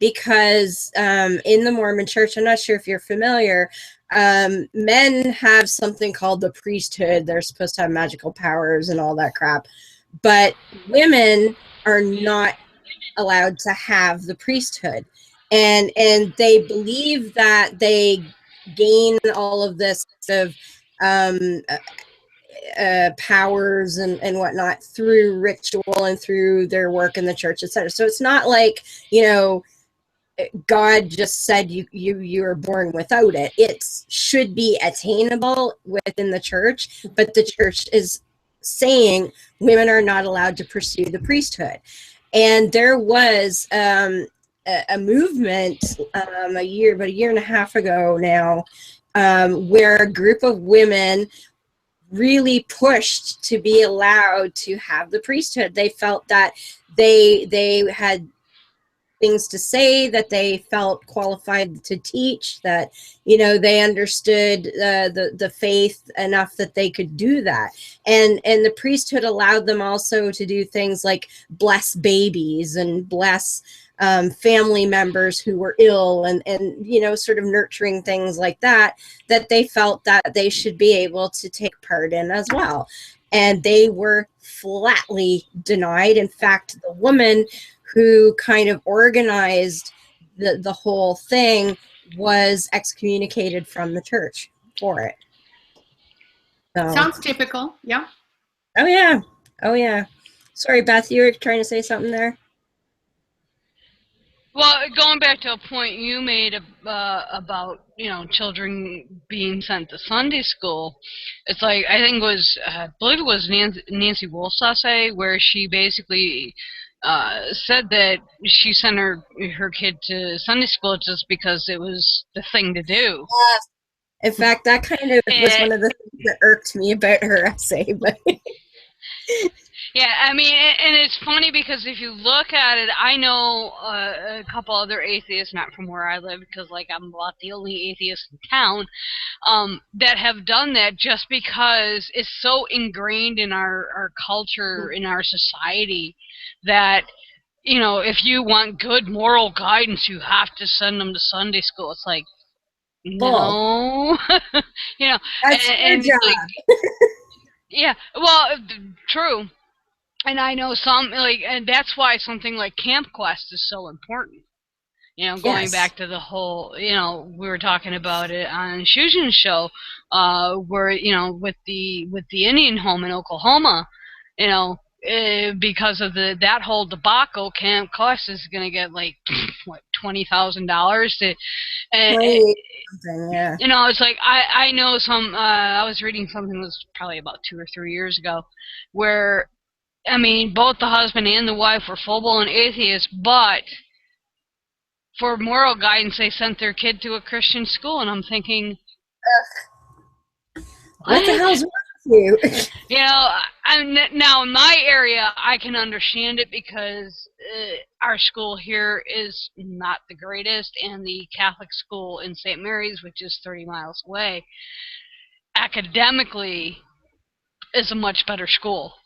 because in the Mormon Church, I'm not sure if you're familiar, men have something called the priesthood. They're supposed to have magical powers and all that crap, but women are not allowed to have the priesthood, and they believe that they gain all of this of powers and whatnot through ritual and through their work in the church, etc. So it's not like, God just said you are born without it. It should be attainable within the church, but the church is saying women are not allowed to pursue the priesthood. And there was a movement about a year and a half ago now, where a group of women really pushed to be allowed to have the priesthood. They felt that they had things to say, that they felt qualified to teach, that they understood the faith enough that they could do that, and the priesthood allowed them also to do things like bless babies and bless family members who were ill, and sort of nurturing things like that they felt that they should be able to take part in as well. And they were flatly denied. In fact, the woman who kind of organized the whole thing was excommunicated from the church for it. So. Sounds typical. Yeah. Oh yeah. Sorry, Beth, you were trying to say something there. Well, going back to a point you made about children being sent to Sunday school, it's like, I believe it was Nancy Wolf's essay where she basically said that she sent her kid to Sunday school just because it was the thing to do. Yes. In fact, that kind of was one of the things that irked me about her essay. But yeah, I mean, and it's funny because if you look at it, I know a couple other atheists, not from where I live, because I'm about the only atheist in town, that have done that just because it's so ingrained in our culture, in our society, that if you want good moral guidance, you have to send them to Sunday school. It's like, no, that's your job. Yeah, well, true. And I know and that's why something like Camp Quest is so important. Going back to the whole, we were talking about it on Shujin's show, where, with the Indian home in Oklahoma, because of that whole debacle, Camp Quest is going to get $20,000 to, yeah. It's like, I know I was reading something that was probably about 2 or 3 years ago, where, I mean, both the husband and the wife were full-blown atheists, but for moral guidance, they sent their kid to a Christian school, and I'm thinking, what the hell's wrong with you? Now in my area, I can understand it because our school here is not the greatest, and the Catholic school in St. Mary's, which is 30 miles away, academically is a much better school.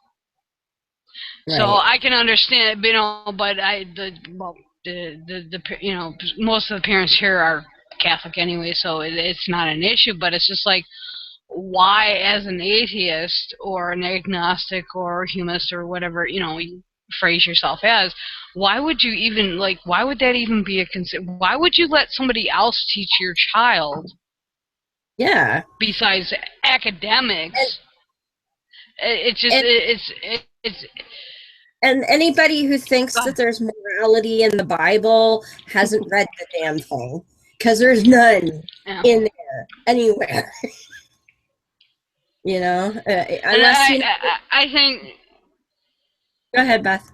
Right. So I can understand, but most of the parents here are Catholic anyway, so it's not an issue. But it's just like, why, as an atheist or an agnostic or a humanist or whatever you phrase yourself as, why would you even why would that even be a why would you let somebody else teach your child? Yeah. Besides academics, And anybody who thinks that there's morality in the Bible hasn't read the damn thing, because there's none in there anywhere. Unless I think. Go ahead, Beth.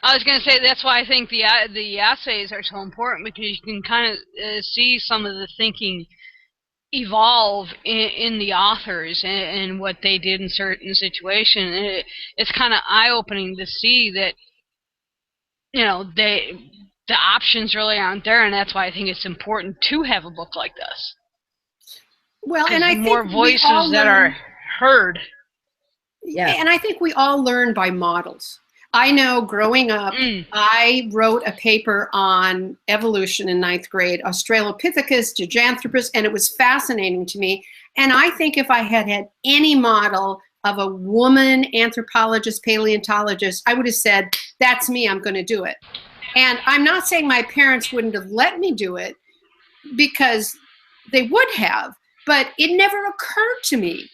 I was going to say that's why I think the essays are so important, because you can kind of see some of the thinking evolve in the authors and what they did in certain situations. It's kind of eye-opening to see that the options really aren't there, and that's why I think it's important to have a book like this. Well, and I think more voices that are heard. Yeah, and I think we all learn by models. I know growing up, I wrote a paper on evolution in 9th grade, Australopithecus, Giganthropus, and it was fascinating to me. And I think if I had had any model of a woman anthropologist, paleontologist, I would have said, that's me, I'm going to do it. And I'm not saying my parents wouldn't have let me do it, because they would have, but it never occurred to me.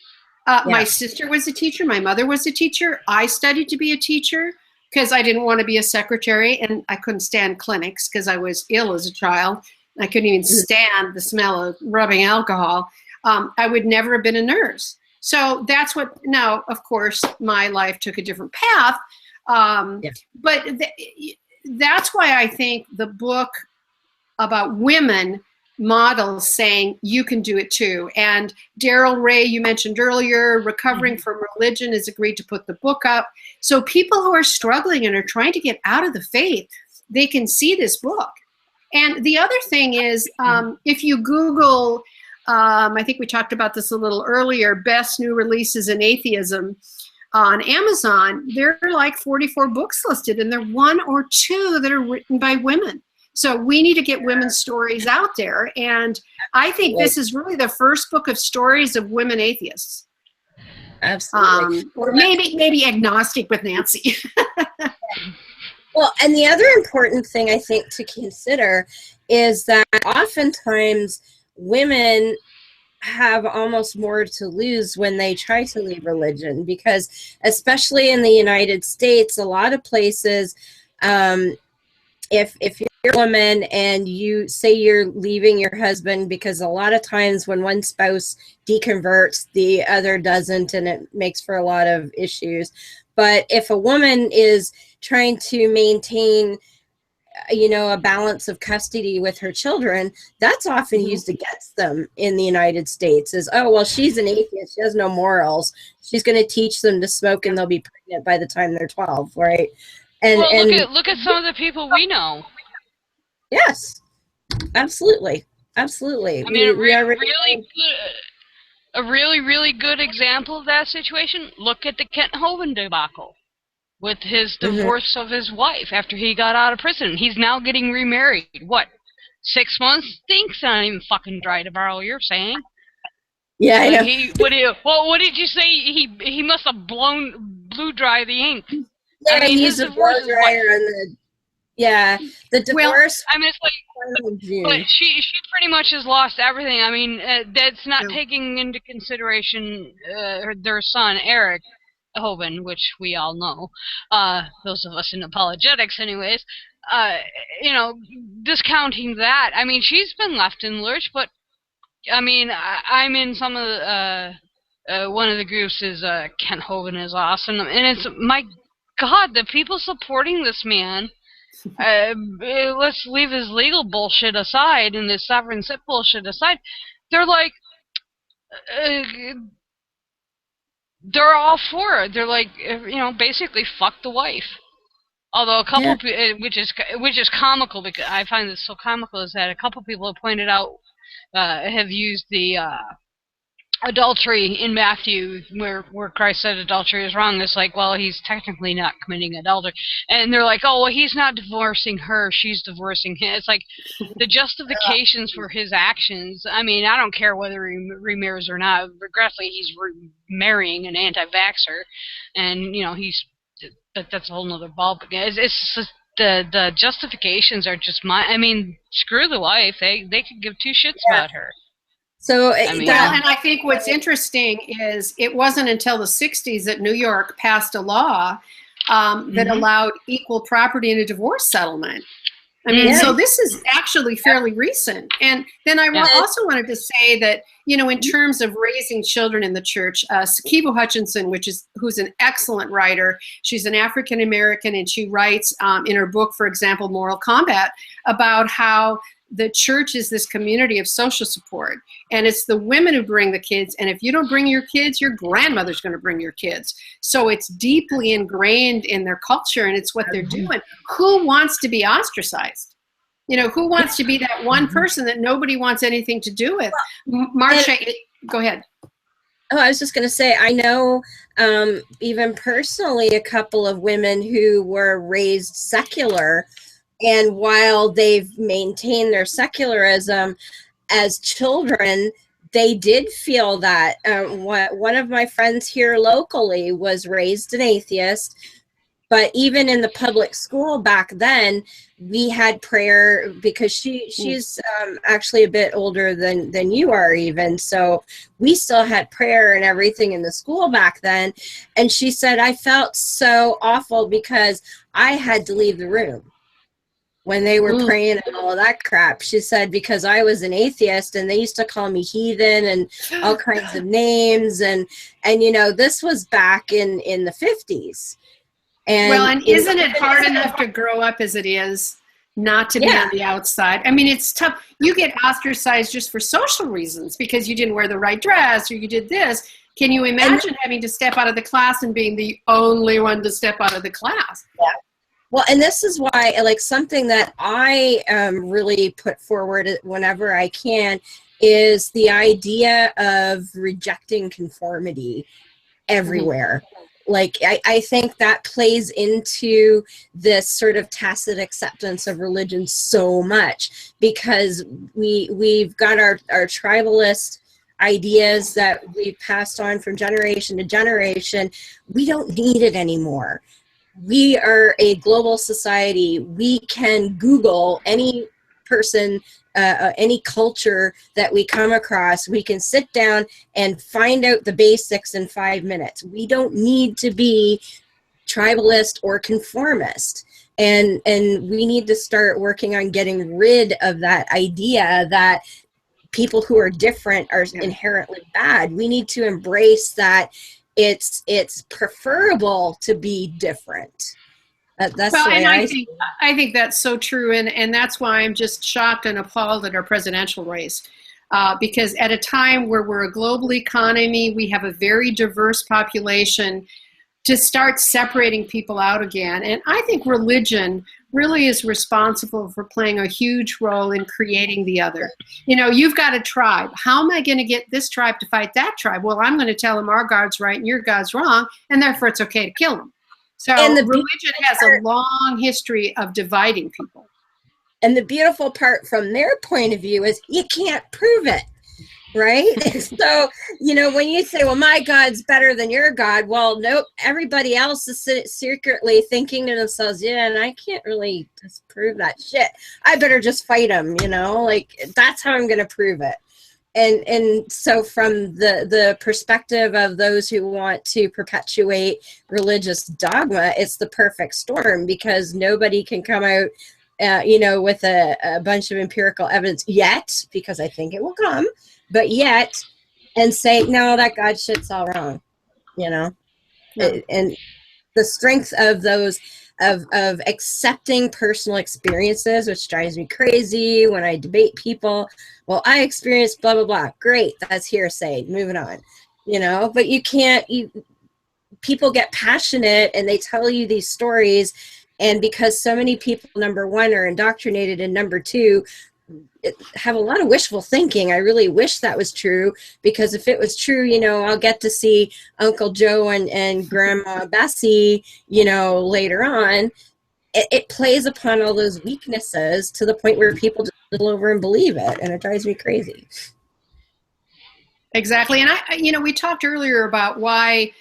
My sister was a teacher. My mother was a teacher. I studied to be a teacher because I didn't want to be a secretary, and I couldn't stand clinics because I was ill as a child. I couldn't even stand the smell of rubbing alcohol. I would never have been a nurse. So that's what, now, of course, my life took a different path. But that's why I think the book about women models saying you can do it too. And Daryl Ray, you mentioned earlier, Recovering from Religion, has agreed to put the book up. So people who are struggling and are trying to get out of the faith, they can see this book. And the other thing is, if you Google, I think we talked about this a little earlier, best new releases in atheism on Amazon, there are like 44 books listed, and there are 1 or 2 that are written by women. So we need to get women's stories out there. And I think this is really the first book of stories of women atheists. Absolutely. Or maybe agnostic with Nancy. Well, and the other important thing I think to consider is that oftentimes women have almost more to lose when they try to leave religion, because especially in the United States, a lot of places, if you're a woman and you say you're leaving your husband, because a lot of times when one spouse deconverts, the other doesn't, and it makes for a lot of issues. But if a woman is trying to maintain, you know, a balance of custody with her children, that's often used against them in the United States, is, oh, well, she's an atheist, she has no morals, she's going to teach them to smoke and they'll be pregnant by the time they're 12, right? And, well, look at some of the people we know. Yes, absolutely. I mean, a really good example of that situation, look at the Kent Hovind debacle with his divorce of his wife after he got out of prison. He's now getting remarried. What, 6 months? Think's not even fucking dry, to borrow your saying. Yeah, I know. What did you say? He must have blew dry the ink. Yeah, I mean, he's a blow dryer on the... Yeah, the divorce. I mean, it's like, but she pretty much has lost everything. I mean, that's not taking into consideration their son Eric Hovind, which we all know. Those of us in apologetics, anyways. You know, discounting that. I mean, she's been left in the lurch, but I mean, I'm in some of the one of the groups is Kent Hovind is awesome, and it's, my God, the people supporting this man. Let's leave his legal bullshit aside and his sovereign cit bullshit aside. They're like, they're all for it. They're like, you know, basically fuck the wife. Although a couple, which is comical, because I find this so comical, is that a couple people have pointed out, have used the adultery in Matthew, where Christ said adultery is wrong. It's like, well, he's technically not committing adultery, and they're like, oh, well, he's not divorcing her, she's divorcing him. It's like the justifications for his actions. I mean, I don't care whether he remarries or not. Regretfully, he's marrying an anti-vaxxer, and you know that's a whole nother ball. It's just the justifications are just I mean, screw the wife. They could give two shits about her. So, and I think what's interesting is it wasn't until the 60s that New York passed a law that allowed equal property in a divorce settlement. I mean, so this is actually fairly recent. And then I also wanted to say that, you know, in terms of raising children in the church, Sikivu Hutchinson, who's an excellent writer, she's an African-American, and she writes in her book, for example, Moral Combat, about how the church is this community of social support, and it's the women who bring the kids, and if you don't bring your kids, your grandmother's going to bring your kids. So it's deeply ingrained in their culture, and it's what they're doing. Who wants to be ostracized? You know, who wants to be that one person that nobody wants anything to do with? Marcia, go ahead. Oh, I was just going to say, I know even personally a couple of women who were raised secular, and while they've maintained their secularism as children, they did feel that. One of my friends here locally was raised an atheist, but even in the public school back then, we had prayer because she's actually a bit older than you are even. So we still had prayer and everything in the school back then. And she said, I felt so awful because I had to leave the room when they were praying and all of that crap. She said, because I was an atheist and they used to call me heathen and all kinds of names. And you know, this was back in the 50s. And isn't it hard enough to grow up as it is, not to be on the outside? I mean, it's tough. You get ostracized just for social reasons because you didn't wear the right dress or you did this. Can you imagine having to step out of the class and being the only one to step out of the class? Yeah. Well, and this is why, like, something that I really put forward whenever I can is the idea of rejecting conformity everywhere. Like, I think that plays into this sort of tacit acceptance of religion so much, because we've got our tribalist ideas that we've passed on from generation to generation. We don't need it anymore. We are a global society. We can Google any person, any culture that we come across. We can sit down and find out the basics in 5 minutes. We don't need to be tribalist or conformist. And we need to start working on getting rid of that idea that people who are different are inherently bad. We need to embrace that it's preferable to be different. That's well, the way and I think that's so true, and that's why I'm just shocked and appalled at our presidential race, because at a time where we're a global economy, we have a very diverse population, to start separating people out again. And I think religion really is responsible for playing a huge role in creating the other. You know, you've got a tribe. How am I going to get this tribe to fight that tribe? Well, I'm going to tell them our God's right and your God's wrong, and therefore it's okay to kill them. So religion has a long history of dividing people. And the beautiful part from their point of view is you can't prove it, right? So, you know, when you say, well, my God's better than your God, well, nope, everybody else is secretly thinking to themselves, yeah, and I can't really disprove that shit. I better just fight them, you know, like that's how I'm going to prove it. And so from the perspective of those who want to perpetuate religious dogma, it's the perfect storm, because nobody can come out, you know, with a bunch of empirical evidence yet, because I think it will come, but yet, and say, no, that God shit's all wrong, you know? Yeah. And the strength of those, of accepting personal experiences, which drives me crazy when I debate people. Well, I experienced blah, blah, blah. Great. That's hearsay. Moving on, you know, but you can't, people get passionate and they tell you these stories. And because so many people, number one, are indoctrinated, and number two, have a lot of wishful thinking. I really wish that was true, because if it was true, you know, I'll get to see Uncle Joe and Grandma Bessie, you know, later on. It plays upon all those weaknesses to the point where people just little over and believe it, and it drives me crazy. Exactly. And you know, we talked earlier about why,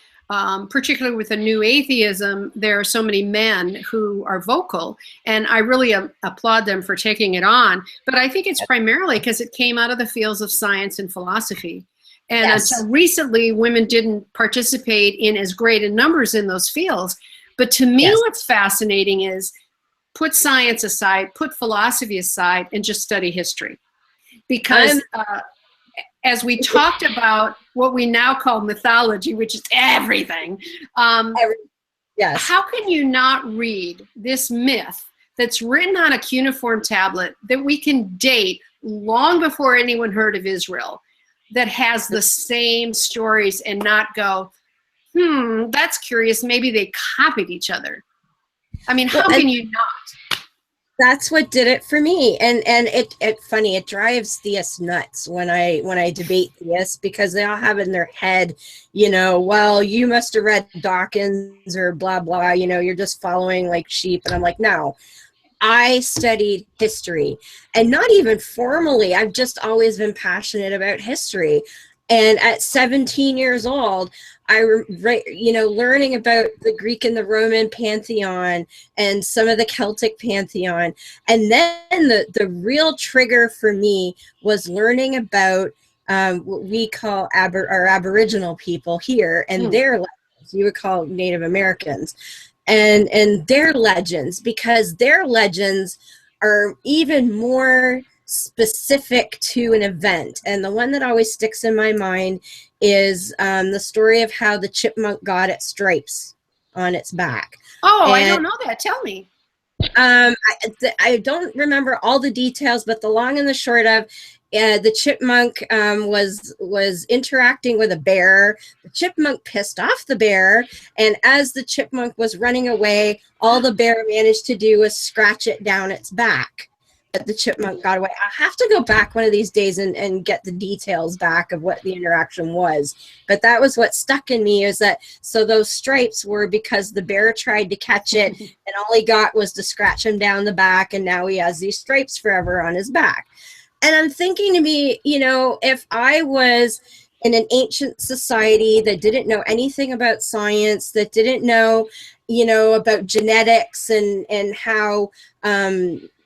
particularly with the new atheism, there are so many men who are vocal, and I really applaud them for taking it on. But I think it's primarily because it came out of the fields of science and philosophy. And until recently, women didn't participate in as great in numbers in those fields. But to me, what's fascinating is put science aside, put philosophy aside, and just study history. Because as we talked about what we now call mythology, which is everything, how can you not read this myth that's written on a cuneiform tablet that we can date long before anyone heard of Israel, that has the same stories, and not go, that's curious, maybe they copied each other? I mean, how can you not? That's what did it for me. And it funny, it drives theists nuts when I debate theists, because they all have in their head, well, you must have read Dawkins or blah blah, you're just following like sheep. And I'm like, no, I studied history, and not even formally. I've just always been passionate about history. And at 17 years old, learning about the Greek and the Roman pantheon and some of the Celtic pantheon. And then the real trigger for me was learning about what we call our Aboriginal people here and their legends. You would call Native Americans. And their legends, because their legends are even more specific to an event. And the one that always sticks in my mind is the story of how the chipmunk got its stripes on its back. Oh, I don't know that. Tell me. I don't remember all the details, but the long and the short of the chipmunk was interacting with a bear. The chipmunk pissed off the bear, and as the chipmunk was running away, all the bear managed to do was scratch it down its back. But the chipmunk got away. I'll have to go back one of these days and get the details back of what the interaction was. But that was what stuck in me, is that so those stripes were because the bear tried to catch it, and all he got was to scratch him down the back, and now he has these stripes forever on his back. And I'm thinking to me, if I was in an ancient society that didn't know anything about science, that didn't know, about genetics and how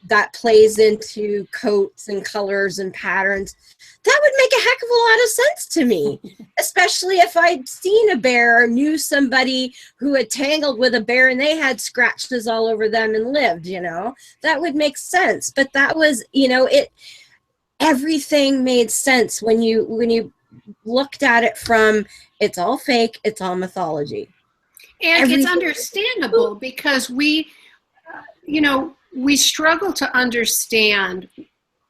that plays into coats and colors and patterns, that would make a heck of a lot of sense to me, especially if I'd seen a bear or knew somebody who had tangled with a bear and they had scratches all over them and lived, that would make sense. But that was, everything made sense when you looked at it from, it's all fake, it's all mythology. And it's understandable because we struggle to understand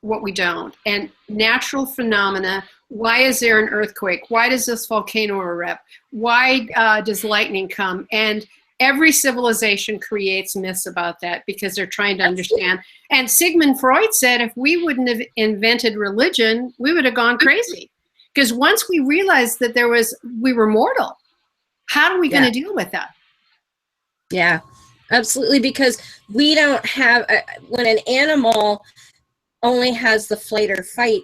what we don't. And natural phenomena, why is there an earthquake? Why does this volcano erupt? Why does lightning come? And every civilization creates myths about that because they're trying to understand. And Sigmund Freud said if we wouldn't have invented religion, we would have gone crazy. Because once we realized that we were mortal, how are we going to deal with that? Yeah, absolutely. Because we don't have, when an animal only has the flight or fight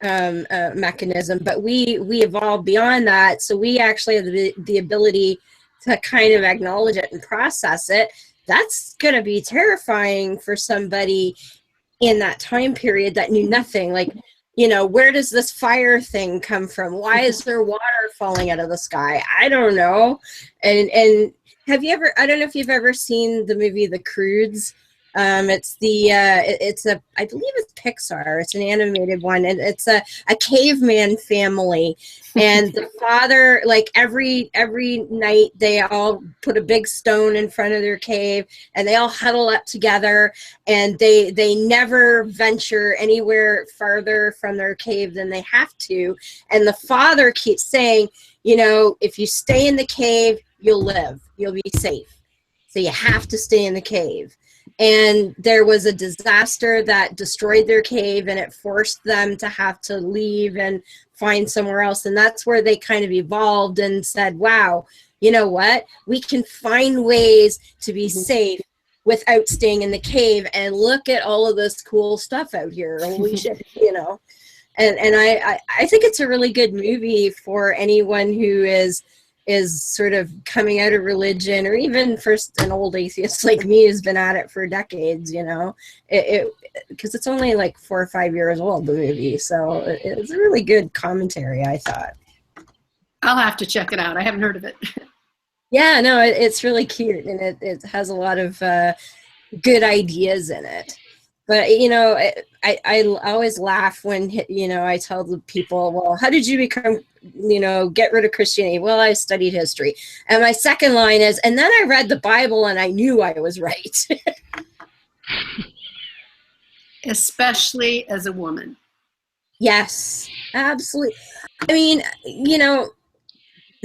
mechanism, but we evolved beyond that. So we actually have the ability to kind of acknowledge it and process it. That's going to be terrifying for somebody in that time period that knew nothing. Like, where does this fire thing come from? Why is there water falling out of the sky? I don't know. And have you ever, I don't know if you've ever seen the movie The Croods. I believe it's Pixar. It's an animated one, and it's a caveman family. And the father, like every night, they all put a big stone in front of their cave, and they all huddle up together, and they never venture anywhere farther from their cave than they have to. And the father keeps saying, if you stay in the cave, you'll live, you'll be safe. So you have to stay in the cave. And there was a disaster that destroyed their cave, and it forced them to have to leave and find somewhere else. And that's where they kind of evolved and said, wow, you know what? We can find ways to be safe without staying in the cave, and look at all of this cool stuff out here. Holy shit, And I think it's a really good movie for anyone who is sort of coming out of religion, or even for an old atheist like me who's been at it for decades, because it's only like 4 or 5 years old, the movie. So it's a really good commentary, I thought. I'll have to check it out. I haven't heard of it. Yeah, no, it's really cute, and it has a lot of good ideas in it. But, I always laugh when, I tell the people, well, how did you become, get rid of Christianity? Well, I studied history. And my second line is, and then I read the Bible and I knew I was right. Especially as a woman. Yes, absolutely. I mean,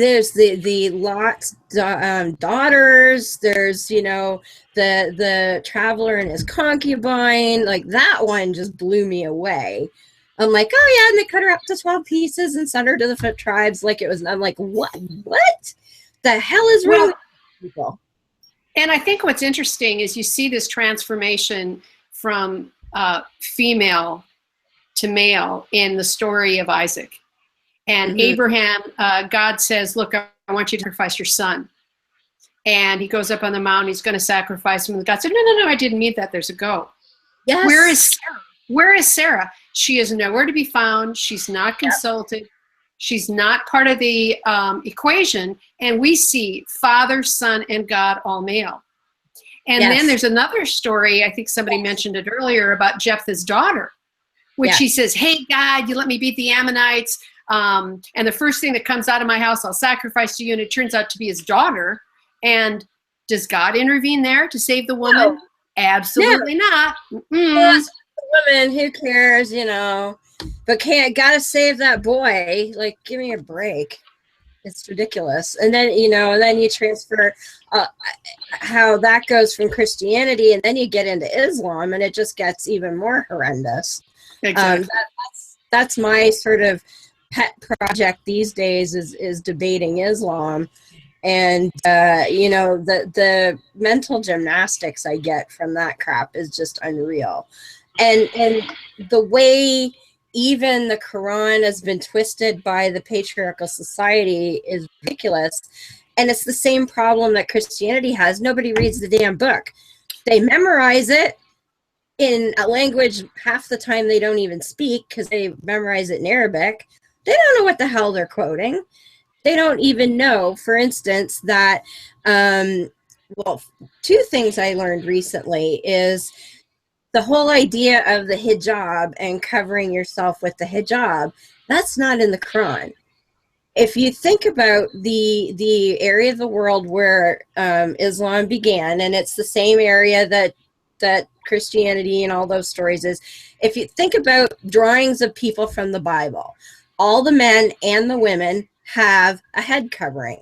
there's the Lot's daughters. There's, you know, the traveler and his concubine. Like, that one just blew me away. I'm like, oh yeah, and they cut her up to 12 pieces and sent her to the tribes like it was. And I'm like, what the hell is wrong with people? And I think what's interesting is you see this transformation from female to male in the story of Isaac. And Abraham, God says, look, I want you to sacrifice your son. And he goes up on the mountain, he's going to sacrifice him. And God said, no, I didn't mean that. There's a goat. Yes. Where is Sarah? Where is Sarah? She is nowhere to be found. She's not consulted. She's not part of the equation. And we see Father, Son, and God all male. And then there's another story, I think somebody mentioned it earlier, about Jephthah's daughter, which he says, hey, God, you let me beat the Ammonites. And the first thing that comes out of my house, I'll sacrifice to you. And it turns out to be his daughter. And does God intervene there to save the woman? No. Absolutely not. Woman, who cares, you know? But gotta save that boy. Like, give me a break. It's ridiculous. And then, you know, and then you transfer how that goes from Christianity, and then you get into Islam, and it just gets even more horrendous. Exactly. That's my sort of pet project these days is debating Islam. And, you know, the mental gymnastics I get from that crap is just unreal. And the way even the Quran has been twisted by the patriarchal society is ridiculous. And it's the same problem that Christianity has. Nobody reads the damn book. They memorize it in a language half the time they don't even speak because they memorize it in Arabic. They don't know what the hell they're quoting. They don't even know, for instance, that, well, two things I learned recently is the whole idea of the hijab and covering yourself with the hijab, that's not in the Quran. If you think about the area of the world where Islam began, and it's the same area that Christianity and all those stories is, if you think about drawings of people from the Bible, all the men and the women have a head covering.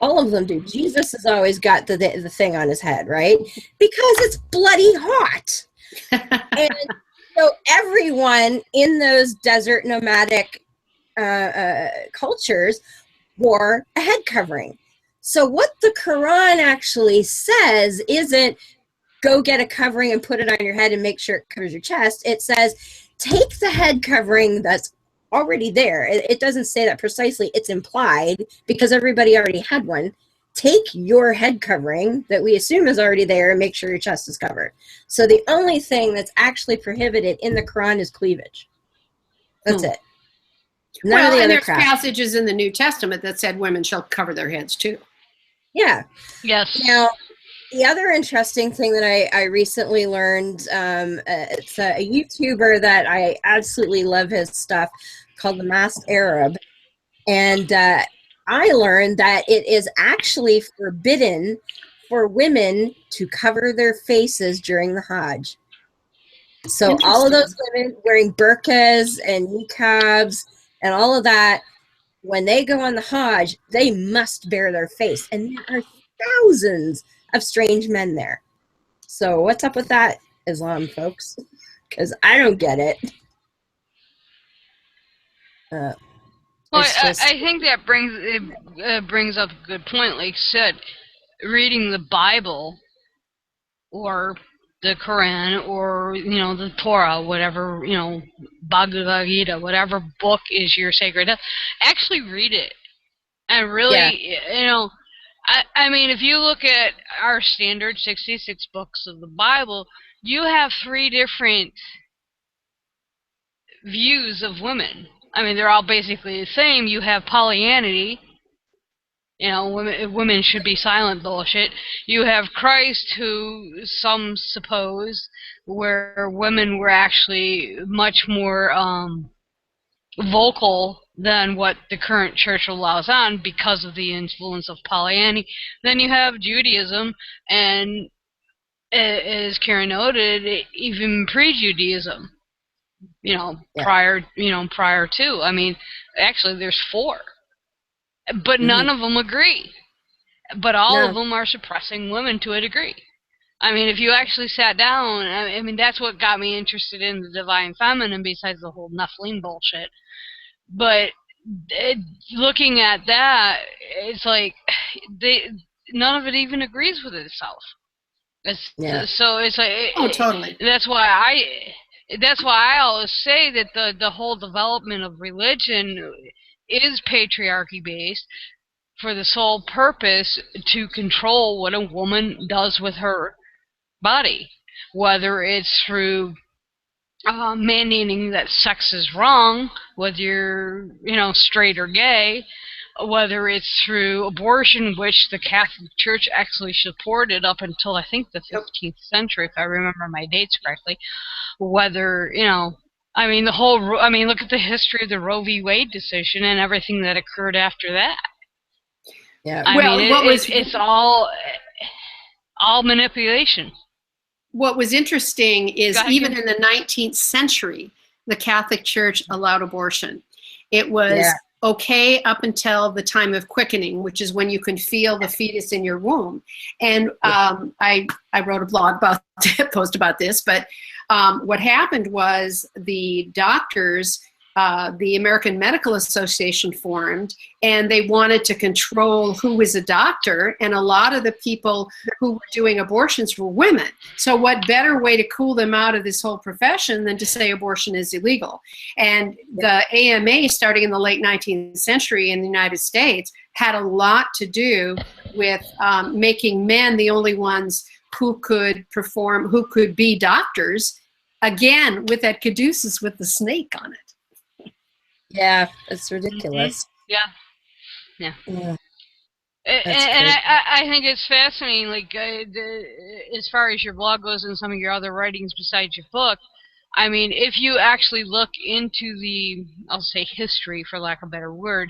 All of them do. Jesus has always got the thing on his head, right? Because it's bloody hot. And so everyone in those desert nomadic cultures wore a head covering. So what the Quran actually says isn't go get a covering and put it on your head and make sure it covers your chest. It says take the head covering that's already there. It doesn't say that precisely. It's implied because everybody already had one. Take your head covering that we assume is already there and make sure your chest is covered. So the only thing that's actually prohibited in the Quran is cleavage. That's it. None of the other crap. Passages in the New Testament that said women shall cover their heads too. Yeah. Yes. Now, the other interesting thing that I recently learned, it's a YouTuber that I absolutely love his stuff called The Masked Arab. And I learned that it is actually forbidden for women to cover their faces during the Hajj. So all of those women wearing burqas and niqabs and all of that, when they go on the Hajj, they must bare their face. And there are thousands of strange men there. So what's up with that, Islam folks? Because I don't get it. Well, I think that brings up a good point. Like I said, reading the Bible or the Quran or, you know, the Torah, whatever, you know, Bhagavad Gita, whatever book is your sacred, actually read it. And really, you know, I mean, if you look at our standard 66 books of the Bible, you have 3 different views of women. I mean, they're all basically the same. You have polyanity, you know, women should be silent bullshit. You have Christ, who some suppose where women were actually much more vocal than what the current church allows on because of the influence of polyamory. Then you have Judaism, and as Karen noted, even pre-Judaism, you know, prior to. I mean, actually, there's 4. but none of them agree. But all of No. them are suppressing women to a degree. I mean, if you actually sat down, I mean, that's what got me interested in the divine feminine, besides the whole Nephilim bullshit. But looking at that, it's like none of it even agrees with itself. So it's like totally. That's why I always say that the whole development of religion is patriarchy based, for the sole purpose to control what a woman does with her body, whether it's through mandating that sex is wrong, whether you're straight or gay, whether it's through abortion, which the Catholic Church actually supported up until I think the 15th century, if I remember my dates correctly. Whether I mean look at the history of the Roe v. Wade decision and everything that occurred after that. Yeah. It's all manipulation. What was interesting is even in the 19th century, the Catholic Church allowed abortion. It was okay up until the time of quickening, which is when you can feel the fetus in your womb. And I wrote a blog post about this, but what happened was the doctors, the American Medical Association formed, and they wanted to control who was a doctor, and a lot of the people who were doing abortions were women. So what better way to cool them out of this whole profession than to say abortion is illegal? And the AMA, starting in the late 19th century in the United States, had a lot to do with making men the only ones who could perform, who could be doctors, again, with that caduceus with the snake on it. Yeah, it's ridiculous. Yeah. Yeah. And I think it's fascinating, like, as far as your blog goes and some of your other writings besides your book, I mean, if you actually look into the, I'll say history, for lack of a better word,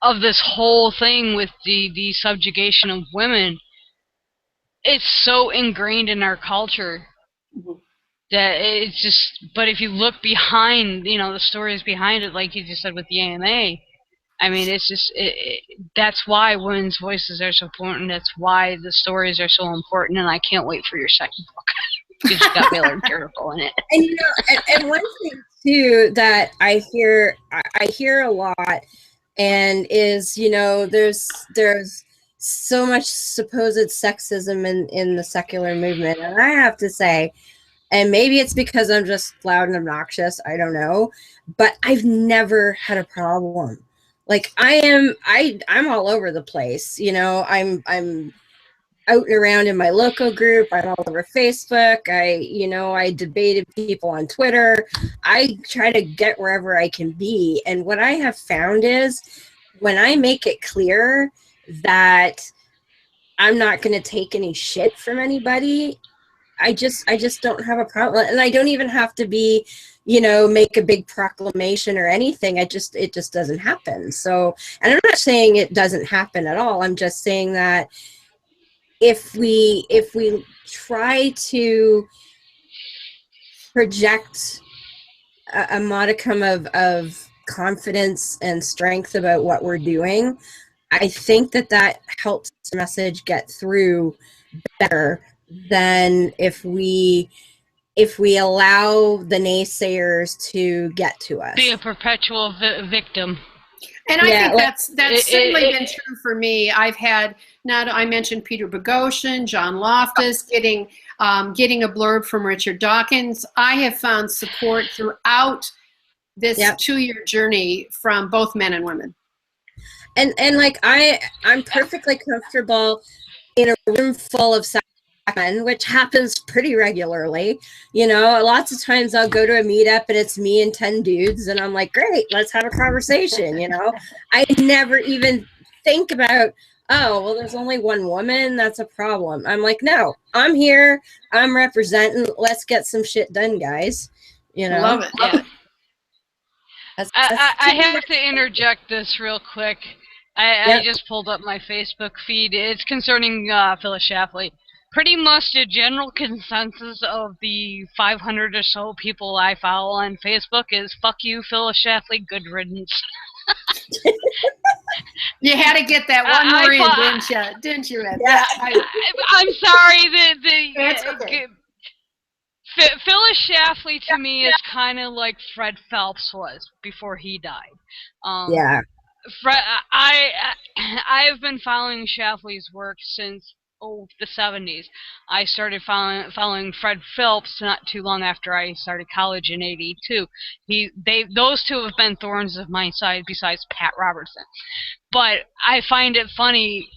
of this whole thing with the subjugation of women, it's so ingrained in our culture that it's just, but if you look behind, the stories behind it, like you just said with the AMA, I mean, it's just, that's why women's voices are so important. That's why the stories are so important, and I can't wait for your second book. Because it's got Millard Jerkel in it. And one thing too that I hear a lot, and is there's so much supposed sexism in the secular movement, and I have to say, and maybe it's because I'm just loud and obnoxious, I don't know, but I've never had a problem. Like I'm all over the place, I'm out and around in my local group. I'm all over Facebook. I debated people on Twitter. I try to get wherever I can be. And what I have found is when I make it clear that I'm not going to take any shit from anybody, I just don't have a problem. And I don't even have to be, make a big proclamation or anything. It just doesn't happen. So, and I'm not saying it doesn't happen at all. I'm just saying that if we try to project a modicum of confidence and strength about what we're doing, I think that helps the message get through better than if we allow the naysayers to get to us. Be a perpetual victim. And I think that's certainly been true for me. I've had, I mentioned Peter Boghossian, John Loftus, getting a blurb from Richard Dawkins. I have found support throughout this 2-year journey from both men and women. And like I'm perfectly comfortable in a room full of men, which happens pretty regularly. Lots of times I'll go to a meetup and it's me and 10 dudes, and I'm like, great, let's have a conversation. I never even think about, oh, well, there's only one woman, that's a problem. I'm like, no, I'm here, I'm representing, let's get some shit done, guys. I love it. Yeah. I have to interject this real quick. I just pulled up my Facebook feed. It's concerning Phyllis Schlafly. Pretty much the general consensus of the 500 or so people I follow on Facebook is, fuck you, Phyllis Schlafly, good riddance. You had to get that one more in, didn't you? Ed? Yeah. I'm sorry. That's okay. Phyllis Schlafly to me is kind of like Fred Phelps was before he died. Yeah. I have been following Schlafly's work since the 70s. I started following Fred Phelps not too long after I started college in '82. Those two have been thorns of my side besides Pat Robertson. But I find it funny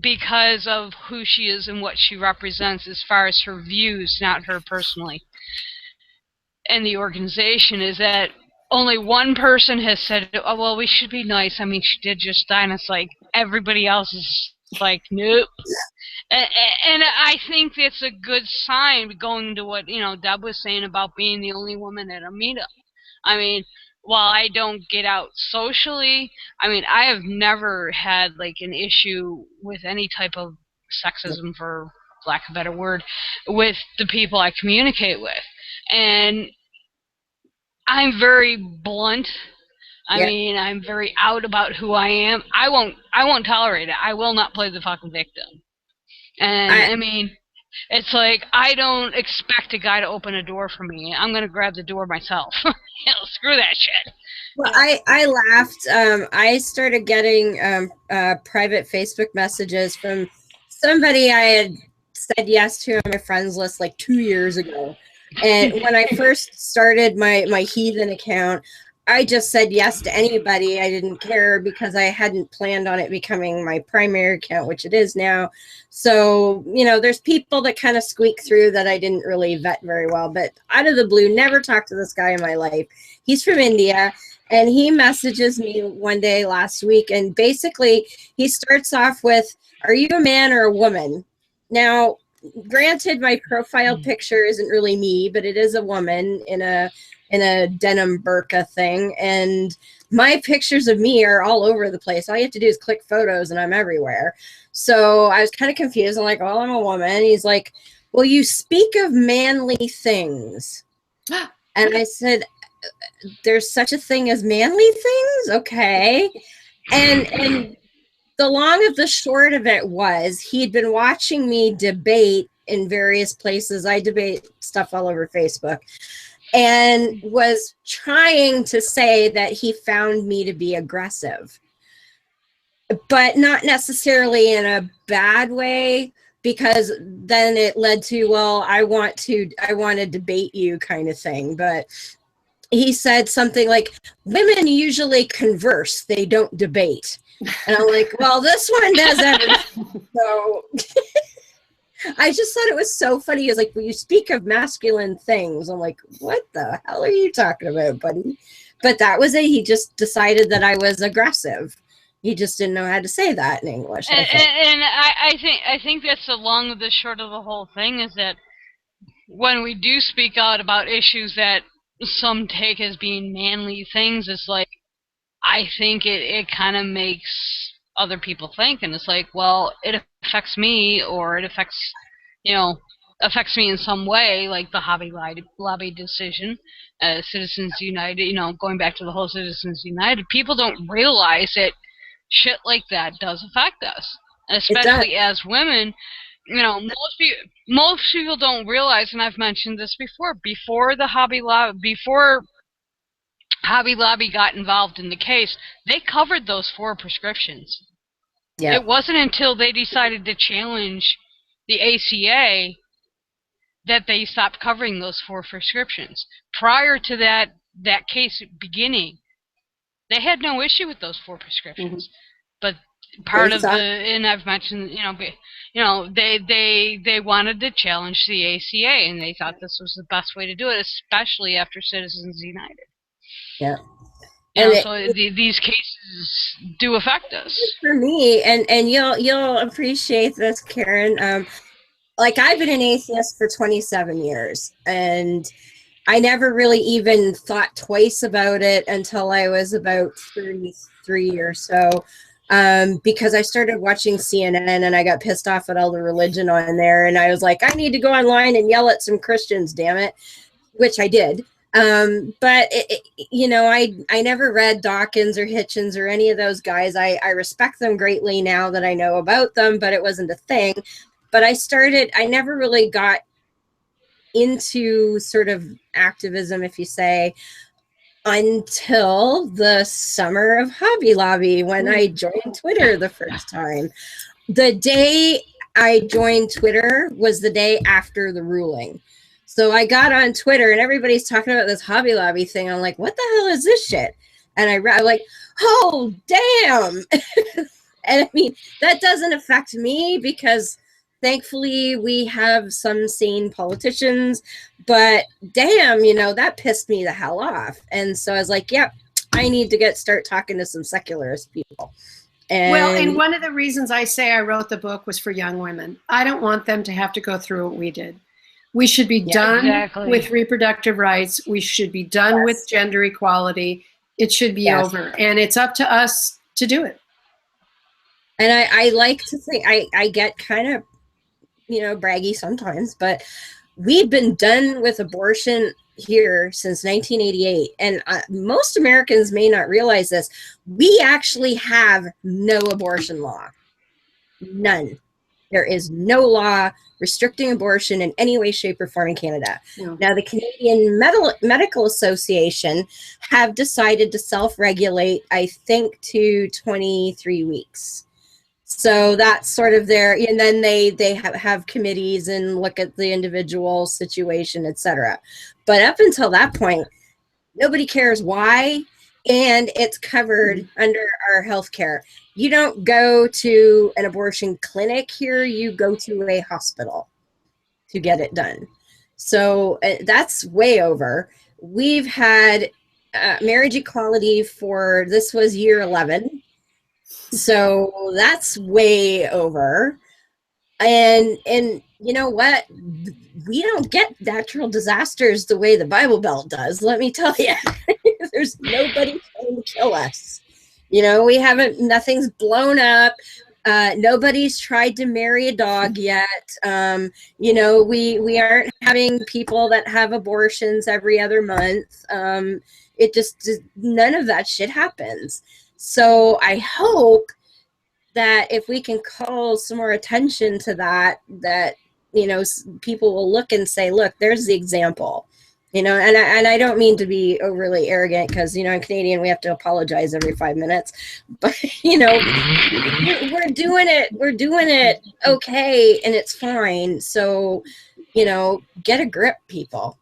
because of who she is and what she represents as far as her views, not her personally. And the organization is that only one person has said, oh, well, we should be nice. I mean, she did just die. And it's like, everybody else is like, nope. And I think it's a good sign going to what, Deb was saying about being the only woman at a meetup. I mean, while I don't get out socially, I mean, I have never had, like, an issue with any type of sexism, for lack of a better word, with the people I communicate with. And I'm very blunt. I mean, I'm very out about who I am. I won't tolerate it. I will not play the fucking victim. And, I mean, it's like, I don't expect a guy to open a door for me. I'm going to grab the door myself. Screw that shit. Well, I laughed. I started getting private Facebook messages from somebody I had said yes to on my friends list like 2 years ago. And when I first started my heathen account, I just said yes to anybody. I didn't care because I hadn't planned on it becoming my primary account, which it is now. So, there's people that kind of squeak through that I didn't really vet very well. But out of the blue, never talked to this guy in my life. He's from India, and he messages me one day last week. And basically, he starts off with, are you a man or a woman? Now, granted, my profile picture isn't really me, but it is a woman in a denim burqa thing, and my pictures of me are all over the place. All you have to do is click photos and I'm everywhere. So I was kind of confused. I'm like, well, I'm a woman. He's like, well, you speak of manly things. And I said, there's such a thing as manly things? Okay. And the long of the short of it was, he'd been watching me debate in various places. I debate stuff all over Facebook. And was trying to say that he found me to be aggressive, but not necessarily in a bad way, because then it led to, well, I want to debate you kind of thing. But he said something like, women usually converse, they don't debate. And I'm like, well, this one does everything. So I just thought it was so funny. He was like, well, you speak of masculine things. I'm like, what the hell are you talking about, buddy? But that was it. He just decided that I was aggressive. He just didn't know how to say that in English. And I think that's the long of the short of the whole thing, is that when we do speak out about issues that some take as being manly things, it's like, I think it kind of makes other people think, and it's like, well, it affects me, or it affects me in some way, like the Hobby Lobby decision, Citizens United, going back to the whole Citizens United. People don't realize that shit like that does affect us, especially as women. Most people don't realize, and I've mentioned this before Hobby Lobby got involved in the case, they covered those 4 prescriptions. Yeah. It wasn't until they decided to challenge the ACA that they stopped covering those 4 prescriptions. Prior to that case beginning, they had no issue with those 4 prescriptions. Mm-hmm. But and I've mentioned, they wanted to challenge the ACA, and they thought this was the best way to do it, especially after Citizens United. Yeah. So these cases do affect us. For me, and you'll appreciate this, Karen. Like, I've been an atheist for 27 years, and I never really even thought twice about it until I was about 33 or so, because I started watching CNN and I got pissed off at all the religion on there, and I was like, I need to go online and yell at some Christians, damn it, which I did. But you know, I never read Dawkins or Hitchens or any of those guys. I respect them greatly now that I know about them, but it wasn't a thing. But I never really got into sort of activism, if you say, until the summer of Hobby Lobby when I joined Twitter the first time. The day I joined Twitter was the day after the ruling. So I got on Twitter and everybody's talking about this Hobby Lobby thing. I'm like, what the hell is this shit? And I'm like, oh, damn. And I mean, that doesn't affect me because thankfully we have some sane politicians, but damn, you know, that pissed me the hell off. And so I was like, yep, I need to start talking to some secularist people. And one of the reasons I say I wrote the book was for young women. I don't want them to have to go through what we did. We should be done with reproductive rights. We should be done with gender equality. It should be over. And it's up to us to do it. And I like to think, I get kind of, you know, braggy sometimes, but we've been done with abortion here since 1988. And most Americans may not realize this. We actually have no abortion law. None. There is no law restricting abortion in any way, shape, or form in Canada. No. Now, the Canadian Medical Association have decided to self-regulate, I think, to 23 weeks. So that's sort of their, and then they have committees and look at the individual situation, etc. But up until that point, nobody cares why, and it's covered under our health care. You don't go to an abortion clinic here, you go to a hospital to get it done. So that's way over. We've had marriage equality this was year 11. So that's way over. And you know what? We don't get natural disasters the way the Bible Belt does, let me tell you. There's nobody trying to kill us. You know, nothing's blown up. Nobody's tried to marry a dog yet. You know, we aren't having people that have abortions every other month. None of that shit happens. So I hope that if we can call some more attention to that, you know, people will look and say, look, there's the example. You know, and I don't mean to be overly arrogant because, you know, in Canadian we have to apologize every 5 minutes, but you know, we're doing it okay, and it's fine. So, you know, get a grip, people.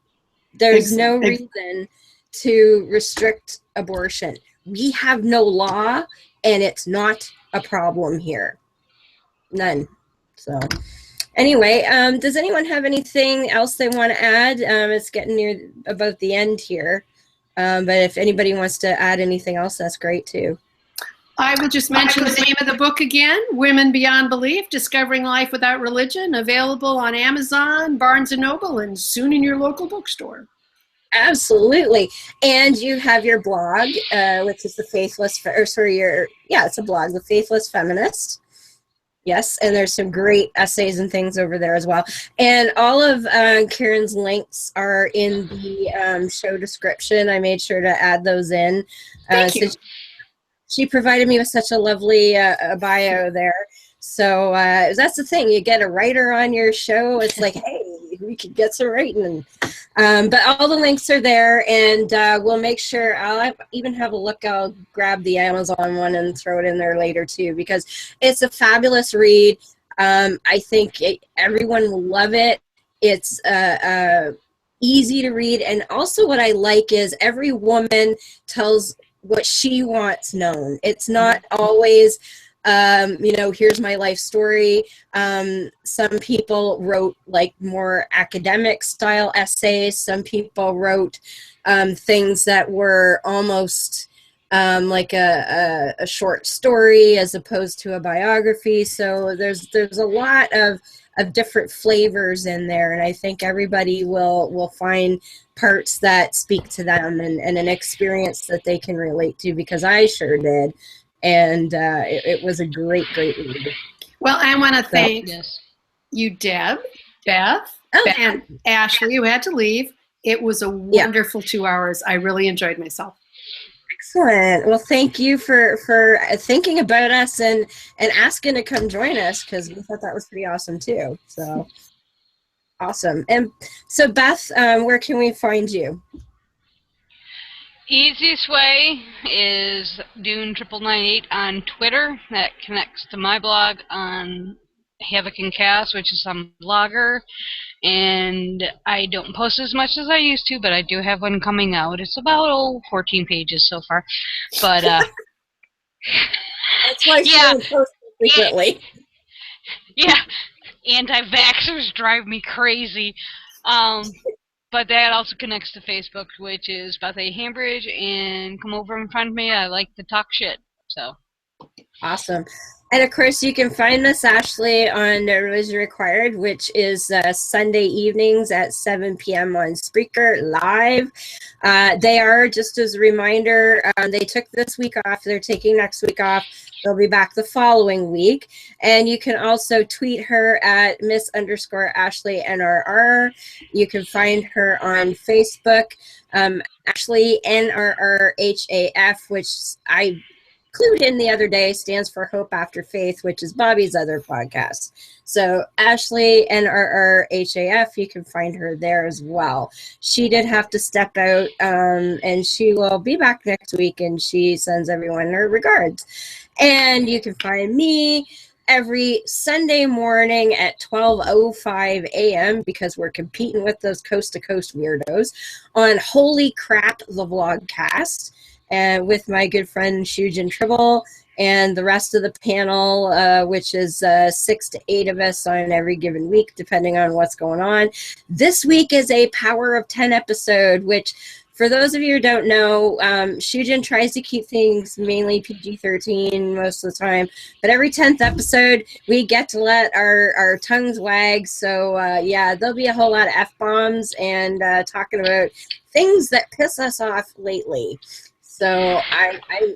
There's no reason to restrict abortion. We have no law, and it's not a problem here. None. So. Anyway, does anyone have anything else they want to add? It's getting near about the end here. But if anybody wants to add anything else, that's great too. I will just mention the name of the book again, Women Beyond Belief, Discovering Life Without Religion, available on Amazon, Barnes & Noble, and soon in your local bookstore. Absolutely. And you have your blog, which is it's a blog, The Faithless Feminist. Yes, and there's some great essays and things over there as well. And all of Karen's links are in the show description. I made sure to add those in. Thank you. So she provided me with such a lovely bio there. So that's the thing. You get a writer on your show. It's like, hey, we could get some writing. But all the links are there, and we'll make sure I'll even have a look. I'll grab the Amazon one and throw it in there later too, because it's a fabulous read. I think everyone will love it. It's easy to read, and also what I like is every woman tells what she wants known. It's not always you know, here's my life story. Some people wrote like more academic style essays. Some people wrote things that were almost like a short story as opposed to a biography. So there's a lot of different flavors in there, and I think everybody will find parts that speak to them and an experience that they can relate to, because I sure did. And it was a great read. Well, I want to thank you, Deb, Beth, and Ashley, who had to leave, It was a wonderful 2 hours. I really enjoyed myself. Excellent. Well, thank you for thinking about us and asking to come join us, because we thought that was pretty awesome too. So awesome. And so Beth, where can we find you? Easiest way is Dune998 on Twitter. That connects to my blog on Havoc and Chaos, which is some blogger. And I don't post as much as I used to, but I do have one coming out. It's about 14 pages so far. But that's why she don't post frequently. Yeah, anti-vaxxers drive me crazy. But that also connects to Facebook, which is Beth A. Hambridge, and come over and find me. I like to talk shit. So awesome. And of course, you can find Miss Ashley on Religion Required, which is Sunday evenings at 7 p.m. on Spreaker Live. They are, just as a reminder, they took this week off. They're taking next week off. They'll be back the following week. And you can also tweet her at Miss_Ashley NRR. You can find her on Facebook, Ashley NRRHAF, which I clued in the other day, stands for Hope After Faith, which is Bobby's other podcast. So Ashley NRRHAF, you can find her there as well. She did have to step out, and she will be back next week, and she sends everyone her regards. And you can find me every Sunday morning at 12:05 a.m. because we're competing with those coast-to-coast weirdos on Holy Crap, the Vlogcast, with my good friend Shujin Tribble and the rest of the panel, which is 6 to 8 of us on every given week, depending on what's going on. This week is a Power of 10 episode, which, for those of you who don't know, Shujin tries to keep things mainly PG-13 most of the time, but every 10th episode, we get to let our tongues wag. So, yeah, there'll be a whole lot of F-bombs and talking about things that piss us off lately. So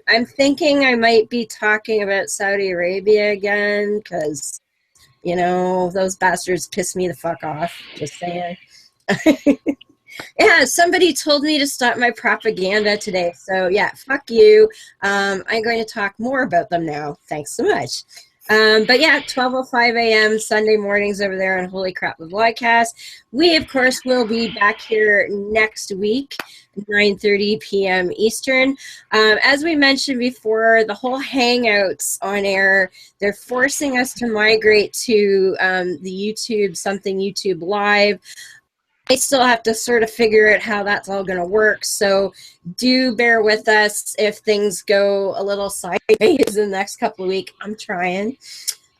I'm thinking I might be talking about Saudi Arabia again, because, you know, those bastards piss me the fuck off. Just saying. Yeah, somebody told me to stop my propaganda today. So, yeah, fuck you. I'm going to talk more about them now. Thanks so much. But yeah, 12:05 a.m. Sunday mornings over there on Holy Crap, the Vlogcast. We, of course, will be back here next week, 9:30 p.m. Eastern. As we mentioned before, the whole Hangouts on air, they're forcing us to migrate to the YouTube Live. I still have to sort of figure out how that's all going to work, so do bear with us if things go a little sideways in the next couple of weeks. I'm trying.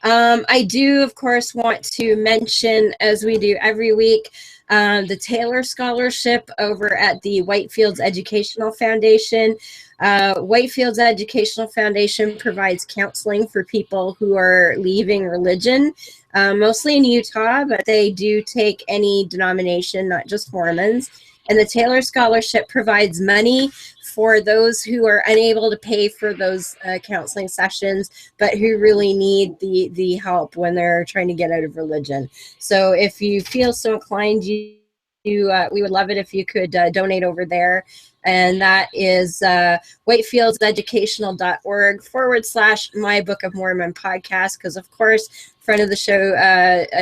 I do, of course, want to mention, as we do every week, the Taylor Scholarship over at the Whitefields Educational Foundation. Whitefields Educational Foundation provides counseling for people who are leaving religion, mostly in Utah, but they do take any denomination, not just Mormons. And the Taylor Scholarship provides money for those who are unable to pay for those counseling sessions, but who really need the help when they're trying to get out of religion. So if you feel so inclined, we would love it if you could donate over there. And that is whitefieldseducational.org/My Book of Mormon podcast, because, of course, friend of the show,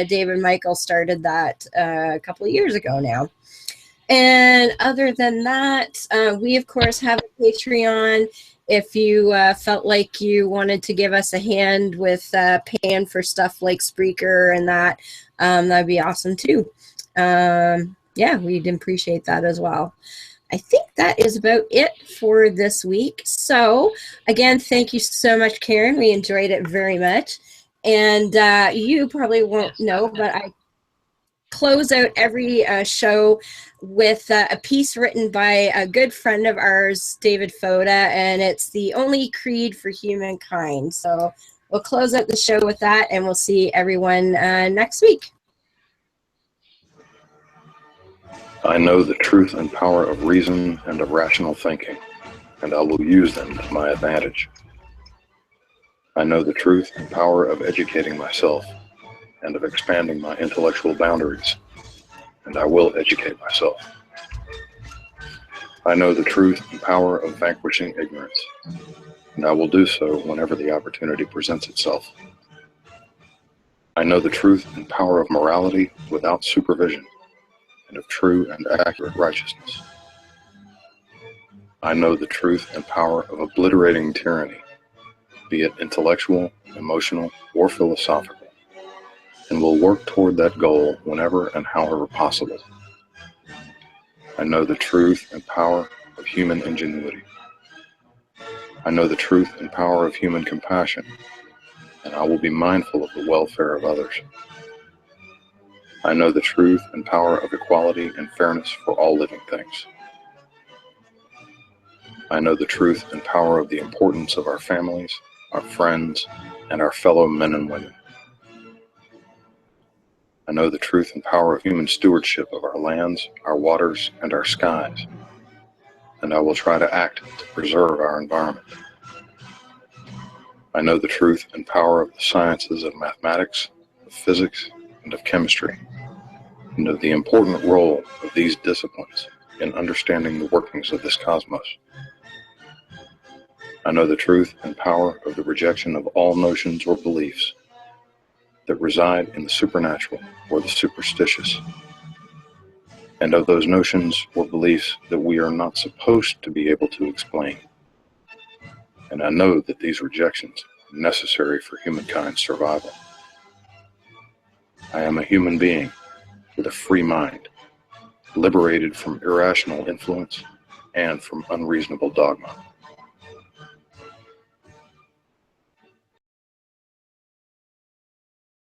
David Michael, started that a couple of years ago now. And other than that, we, of course, have a Patreon. If you felt like you wanted to give us a hand with paying for stuff like Spreaker and that'd be awesome, too. Yeah, we'd appreciate that as well. I think that is about it for this week. So, again, thank you so much, Karen. We enjoyed it very much. And you probably won't know, but I close out every show with a piece written by a good friend of ours, David Foda, and it's The Only Creed for Humankind. So we'll close out the show with that, and we'll see everyone next week. I know the truth and power of reason and of rational thinking, and I will use them to my advantage. I know the truth and power of educating myself and of expanding my intellectual boundaries, and I will educate myself. I know the truth and power of vanquishing ignorance, and I will do so whenever the opportunity presents itself. I know the truth and power of morality without supervision, and of true and accurate righteousness. I know the truth and power of obliterating tyranny, be it intellectual, emotional, or philosophical, and will work toward that goal whenever and however possible. I know the truth and power of human ingenuity. I know the truth and power of human compassion, and I will be mindful of the welfare of others. I know the truth and power of equality and fairness for all living things. I know the truth and power of the importance of our families, our friends, and our fellow men and women. I know the truth and power of human stewardship of our lands, our waters, and our skies, and I will try to act to preserve our environment. I know the truth and power of the sciences of mathematics, of physics, and of chemistry, and of the important role of these disciplines in understanding the workings of this cosmos. I know the truth and power of the rejection of all notions or beliefs that reside in the supernatural or the superstitious, and of those notions or beliefs that we are not supposed to be able to explain. And I know that these rejections are necessary for humankind's survival. I am a human being with a free mind, liberated from irrational influence and from unreasonable dogma.